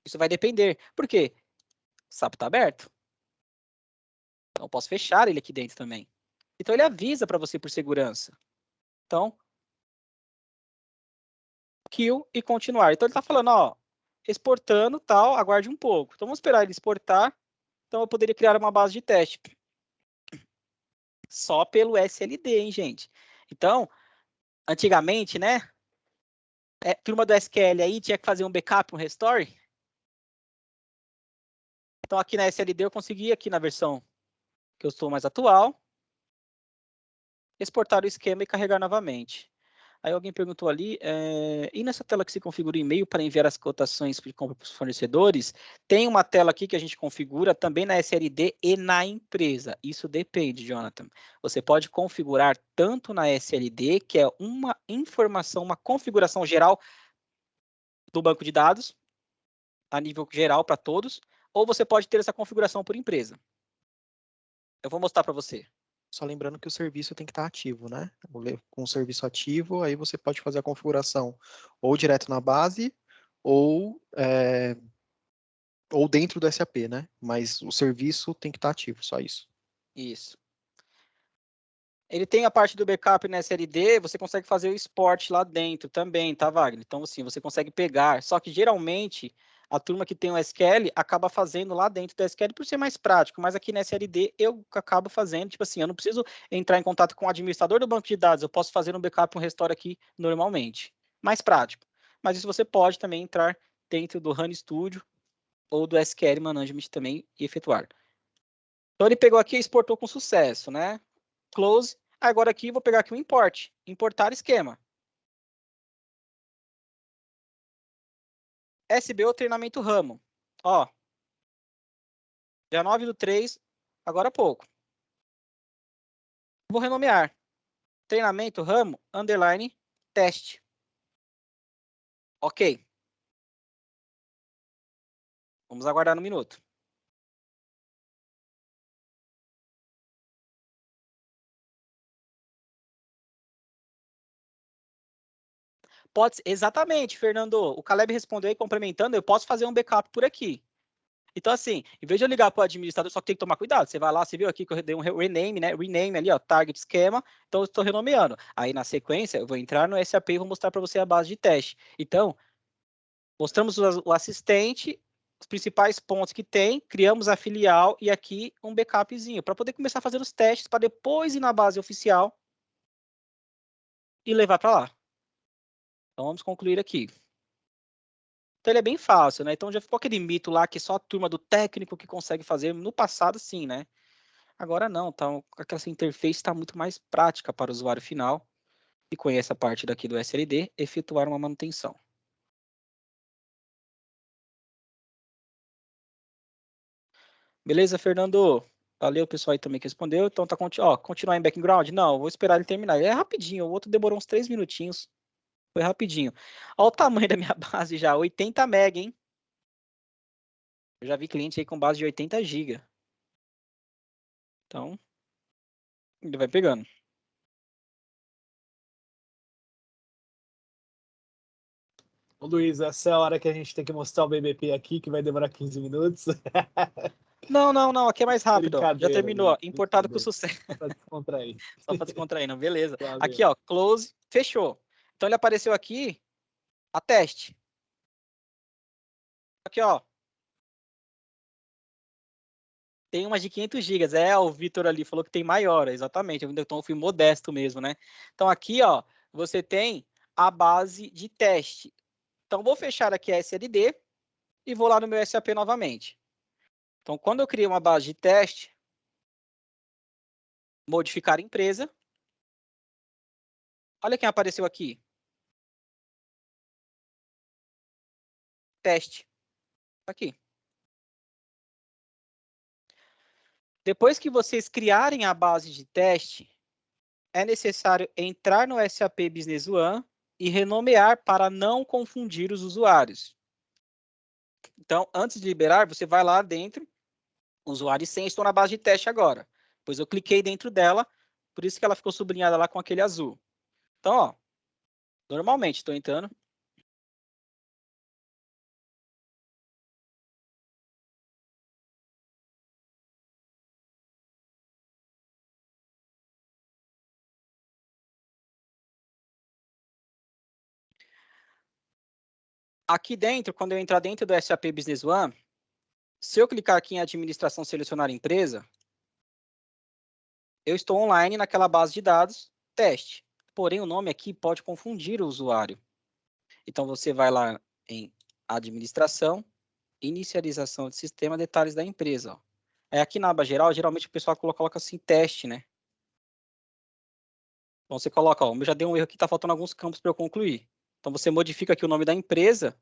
isso vai depender. Por quê? O SAP está aberto. Então, eu posso fechar ele aqui dentro também. Então, ele avisa para você por segurança. Então, kill e continuar. Então, ele está falando, ó, exportando, tal, aguarde um pouco. Então, vamos esperar ele exportar. Então, eu poderia criar uma base de teste. Só pelo SLD, hein, gente? Então, antigamente, né? Turma do SQL aí tinha que fazer um backup, um restore. Então, aqui na SLD eu consegui, aqui na versão que eu estou mais atual, exportar o esquema e carregar novamente. Aí alguém perguntou ali, e nessa tela que se configura o e-mail para enviar as cotações de compra para os fornecedores, tem uma tela aqui que a gente configura também na SLD e na empresa. Isso depende, Jonathan. Você pode configurar tanto na SLD, que é uma informação, uma configuração geral do banco de dados, a nível geral para todos, ou você pode ter essa configuração por empresa. Eu vou mostrar para você. Só lembrando que o serviço tem que estar ativo, né? Com o serviço ativo, aí você pode fazer a configuração ou direto na base ou dentro do SAP, né? Mas o serviço tem que estar ativo, só isso. Isso. Ele tem a parte do backup na SLD, você consegue fazer o export lá dentro também, tá, Wagner? Então, assim, você consegue pegar. Só que, geralmente, a turma que tem o SQL acaba fazendo lá dentro do SQL por ser mais prático. Mas aqui na SLD, eu acabo fazendo, tipo assim, eu não preciso entrar em contato com o administrador do banco de dados. Eu posso fazer um backup, um restore aqui normalmente. Mais prático. Mas isso você pode também entrar dentro do HANA Studio ou do SQL Management também e efetuar. Então, ele pegou aqui e exportou com sucesso, né? Close. Agora aqui, vou pegar aqui o import. Importar esquema. SBO treinamento ramo. Ó, dia 9/3, agora há pouco. Vou renomear. Treinamento ramo, underline, teste. Ok. Vamos aguardar um minuto. Pode, exatamente, Fernando. O Caleb respondeu aí, complementando, eu posso fazer um backup por aqui. Então, assim, em vez de eu ligar para o administrador, só que tem que tomar cuidado. Você vai lá, você viu aqui que eu dei um rename, né? Rename ali, ó, target esquema. Então, eu estou renomeando. Aí, na sequência, eu vou entrar no SAP e vou mostrar para você a base de teste. Então, mostramos o assistente, os principais pontos que tem, criamos a filial e aqui um backupzinho, para poder começar a fazer os testes, para depois ir na base oficial e levar para lá. Então, vamos concluir aqui. Então, ele é bem fácil, né? Então, já ficou aquele mito lá que só a turma do técnico que consegue fazer. No passado, sim, né? Agora não, tá, aquela interface está muito mais prática para o usuário final e conhece a parte daqui do SLD, efetuar uma manutenção. Beleza, Fernando? Valeu, pessoal aí também que respondeu. Então, tá, continuar em background? Não, vou esperar ele terminar. É rapidinho, o outro demorou uns 3 minutinhos. Foi rapidinho. Olha o tamanho da minha base já, 80 MB, hein? Eu já vi cliente aí com base de 80 GB. Então, ele vai pegando. Ô, Luiz, essa é a hora que a gente tem que mostrar o BBP aqui, que vai demorar 15 minutos. Não, aqui é mais rápido, ó. Já terminou, ó. Importado com sucesso. Só para descontrair. Só para descontrair, não, beleza. Valeu. Aqui, ó, close, fechou. Então ele apareceu aqui, a teste. Aqui, ó. Tem umas de 500 GB. É, o Vitor ali falou que tem maior, exatamente. Então eu fui modesto mesmo, né? Então aqui, ó, você tem a base de teste. Então vou fechar aqui a SLD e vou lá no meu SAP novamente. Então quando eu criei uma base de teste, modificar empresa. Olha quem apareceu aqui. Teste. Aqui. Depois que vocês criarem a base de teste, é necessário entrar no SAP Business One e renomear para não confundir os usuários. Então, antes de liberar, você vai lá dentro, usuário e senha, estou na base de teste agora. Pois eu cliquei dentro dela, por isso que ela ficou sublinhada lá com aquele azul. Então, ó, normalmente estou entrando. Aqui dentro, quando eu entrar dentro do SAP Business One, se eu clicar aqui em administração, selecionar empresa, eu estou online naquela base de dados, teste. Porém, o nome aqui pode confundir o usuário. Então, você vai lá em administração, inicialização de sistema, detalhes da empresa. Ó. Aí aqui na aba geral, geralmente o pessoal coloca assim, teste, né? Então, você coloca, ó, eu já dei um erro aqui, tá faltando alguns campos para eu concluir. Então, você modifica aqui o nome da empresa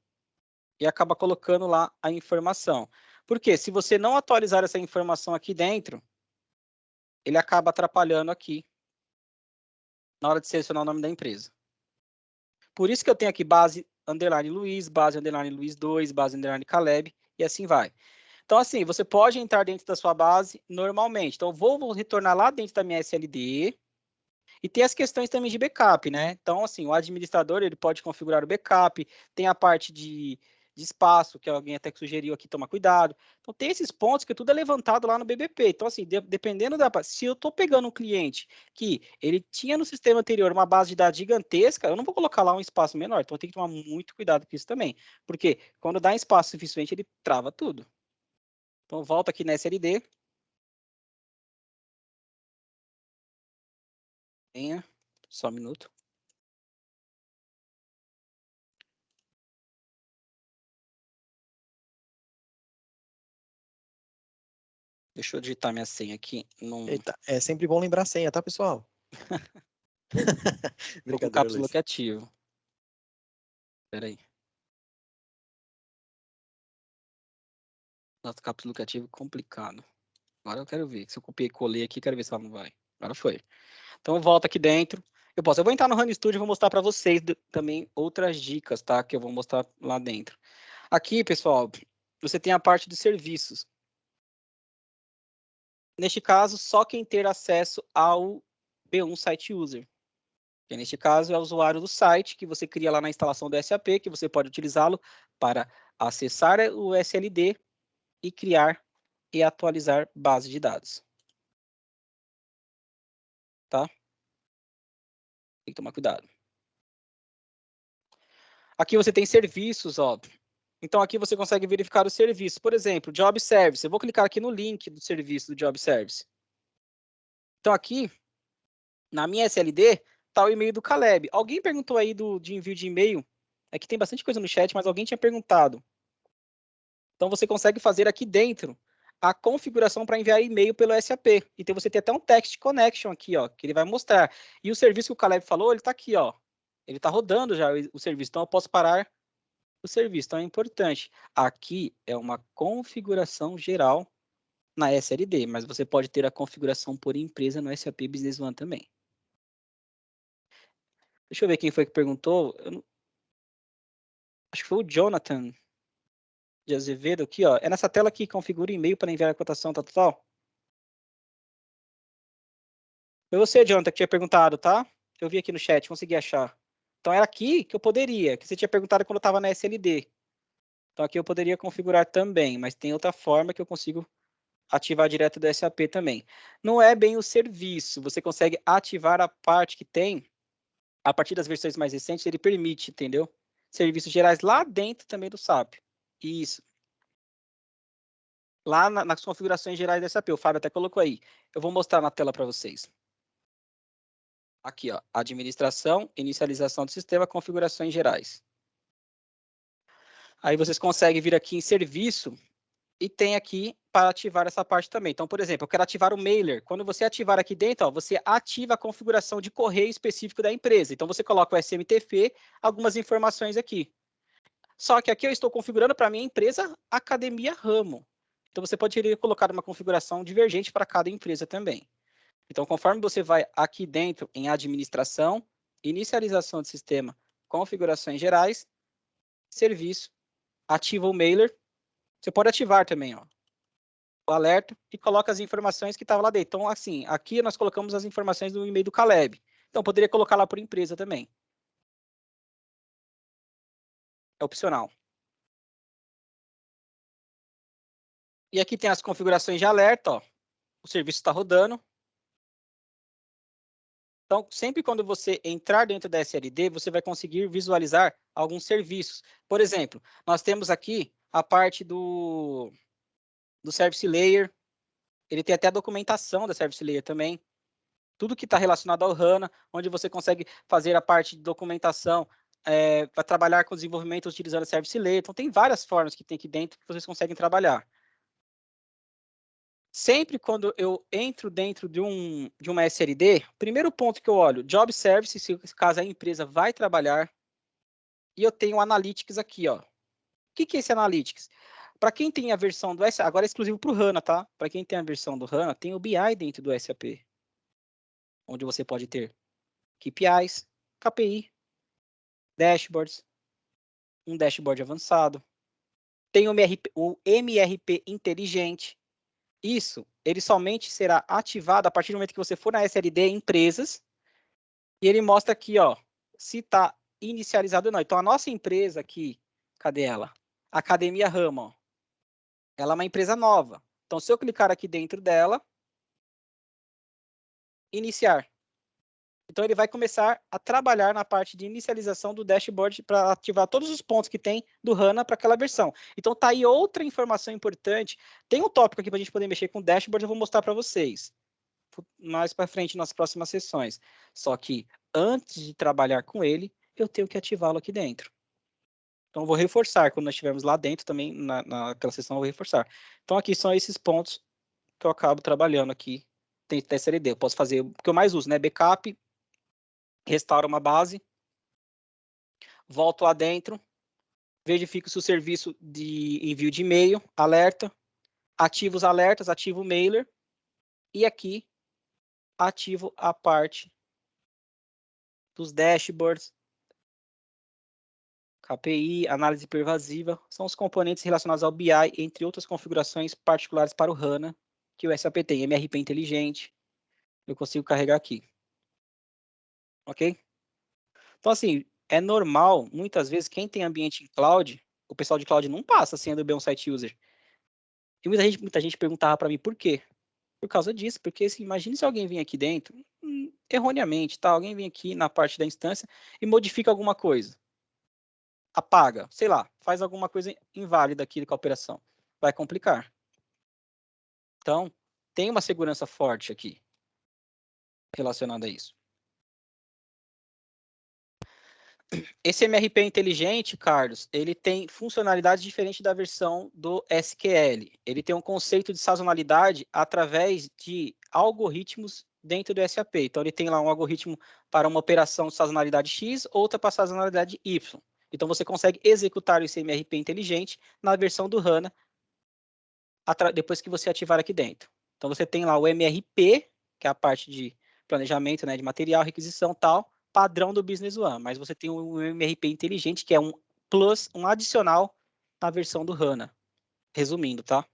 e acaba colocando lá a informação. Porque se você não atualizar essa informação aqui dentro, ele acaba atrapalhando aqui na hora de selecionar o nome da empresa. Por isso que eu tenho aqui base underline Luiz, base underline Luiz 2, base underline Caleb, e assim vai. Então, assim, você pode entrar dentro da sua base normalmente. Então, vou retornar lá dentro da minha SLD e tem as questões também de backup, né? Então, assim, o administrador, ele pode configurar o backup, tem a parte de espaço, que alguém até sugeriu aqui, tomar cuidado. Então, tem esses pontos que tudo é levantado lá no BBP. Então, assim, dependendo da... Se eu estou pegando um cliente que ele tinha no sistema anterior uma base de dados gigantesca, eu não vou colocar lá um espaço menor. Então, eu tenho que tomar muito cuidado com isso também. Porque quando dá espaço suficiente, ele trava tudo. Então, volta aqui na SLD. Venha, só um minuto. Deixa eu digitar minha senha aqui. Eita, é sempre bom lembrar a senha, tá, pessoal? Tô com caps look ativo. Espera aí. Nossa, caps lucrativo complicado. Agora eu quero ver. Se eu copiei e colei aqui, quero ver se ela não vai. Agora foi. Então eu volto aqui dentro. Eu vou entrar no RunStudio e vou mostrar para vocês também outras dicas, tá? Que eu vou mostrar lá dentro. Aqui, pessoal, você tem a parte dos serviços. Neste caso, só quem ter acesso ao B1 Site User. Que neste caso é o usuário do site que você cria lá na instalação do SAP, que você pode utilizá-lo para acessar o SLD e criar e atualizar base de dados. Tá? Tem que tomar cuidado. Aqui você tem serviços, ó. Então aqui você consegue verificar os serviços. Por exemplo, Job Service. Eu vou clicar aqui no link do serviço do Job Service. Então aqui, na minha SLD, está o e-mail do Caleb. Alguém perguntou aí de envio de e-mail. Aqui tem bastante coisa no chat, mas alguém tinha perguntado. Então você consegue fazer aqui dentro a configuração para enviar e-mail pelo SAP. Então você tem até um text connection aqui, ó, que ele vai mostrar. E o serviço que o Caleb falou, ele está aqui, ó. Ele está rodando já o serviço, então eu posso parar o serviço. Então é importante. Aqui é uma configuração geral na SLD, mas você pode ter a configuração por empresa no SAP Business One também. Deixa eu ver quem foi que perguntou. Acho que foi o Jonathan de Azevedo aqui, ó. É nessa tela que configura e-mail para enviar a cotação total. Foi você, Jonathan, que tinha perguntado, tá? Eu vi aqui no chat, consegui achar. Então era aqui que eu poderia, que você tinha perguntado quando eu estava na SLD. Então aqui eu poderia configurar também, mas tem outra forma que eu consigo ativar direto do SAP também. Não é bem o serviço, você consegue ativar a parte que tem, a partir das versões mais recentes, ele permite, entendeu? Serviços gerais lá dentro também do SAP. Isso. Lá nas configurações gerais do SAP, o Fábio até colocou aí. Eu vou mostrar na tela para vocês. Aqui, ó, administração, inicialização do sistema, configurações gerais. Aí vocês conseguem vir aqui em serviço e tem aqui para ativar essa parte também. Então, por exemplo, eu quero ativar o mailer. Quando você ativar aqui dentro, ó, você ativa a configuração de correio específico da empresa. Então, você coloca o SMTP, algumas informações aqui. Só que aqui eu estou configurando para a minha empresa Academia Ramo. Então, você pode colocar uma configuração divergente para cada empresa também. Então, conforme você vai aqui dentro em administração, inicialização de sistema, configurações gerais, serviço, ativa o mailer. Você pode ativar também, ó, o alerta e coloca as informações que estavam lá dentro. Então, assim, aqui nós colocamos as informações do e-mail do Caleb. Então, poderia colocar lá por empresa também. É opcional. E aqui tem as configurações de alerta, ó. O serviço está rodando. Então, sempre quando você entrar dentro da SLD, você vai conseguir visualizar alguns serviços. Por exemplo, nós temos aqui a parte do Service Layer. Ele tem até a documentação da Service Layer também. Tudo que está relacionado ao HANA, onde você consegue fazer a parte de documentação, para trabalhar com desenvolvimento utilizando a Service Layer. Então, tem várias formas que tem aqui dentro que vocês conseguem trabalhar. Sempre quando eu entro dentro de uma SLD, primeiro ponto que eu olho, Job Service, se caso a empresa vai trabalhar, e eu tenho o Analytics aqui, ó. O que é esse Analytics? Para quem tem a versão do SAP, agora é exclusivo para o HANA, tá? Para quem tem a versão do HANA, tem o BI dentro do SAP, onde você pode ter KPIs, KPI, dashboards, um dashboard avançado, tem o MRP inteligente. Isso, ele somente será ativado a partir do momento que você for na SLD Empresas, e ele mostra aqui, ó, se está inicializado ou não. Então, a nossa empresa aqui, cadê ela? Academia Ramo, ó. Ela é uma empresa nova. Então, se eu clicar aqui dentro dela, iniciar. Então, ele vai começar a trabalhar na parte de inicialização do dashboard para ativar todos os pontos que tem do HANA para aquela versão. Então, tá aí outra informação importante. Tem um tópico aqui para a gente poder mexer com o dashboard, eu vou mostrar para vocês mais para frente nas próximas sessões. Só que antes de trabalhar com ele, eu tenho que ativá-lo aqui dentro. Então, eu vou reforçar. Quando nós estivermos lá dentro também, naquela sessão, eu vou reforçar. Então, aqui são esses pontos que eu acabo trabalhando aqui dentro da SLD. Eu posso fazer o que eu mais uso, né? Backup, restauro uma base, volto lá dentro, verifico se o serviço de envio de e-mail, alerta, ativo os alertas, ativo o mailer, e aqui ativo a parte dos dashboards, KPI, análise pervasiva, são os componentes relacionados ao BI, entre outras configurações particulares para o HANA, que o SAP tem, MRP inteligente, eu consigo carregar aqui. Ok? Então, assim, é normal, muitas vezes, quem tem ambiente em cloud, o pessoal de cloud não passa sem ADB on-site user. E muita gente perguntava para mim por quê? Por causa disso, porque assim, imagine se alguém vem aqui dentro, erroneamente, tá? Alguém vem aqui na parte da instância e modifica alguma coisa. Apaga, sei lá, faz alguma coisa inválida aqui com a operação. Vai complicar. Então, tem uma segurança forte aqui relacionada a isso. Esse MRP inteligente, Carlos, ele tem funcionalidades diferentes da versão do SQL. Ele tem um conceito de sazonalidade através de algoritmos dentro do SAP. Então, ele tem lá um algoritmo para uma operação de sazonalidade X, outra para sazonalidade Y. Então, você consegue executar esse MRP inteligente na versão do HANA depois que você ativar aqui dentro. Então, você tem lá o MRP, que é a parte de planejamento, né, de material, requisição e tal, padrão do Business One, mas você tem um MRP inteligente, que é um plus, um adicional na versão do HANA. Resumindo, tá?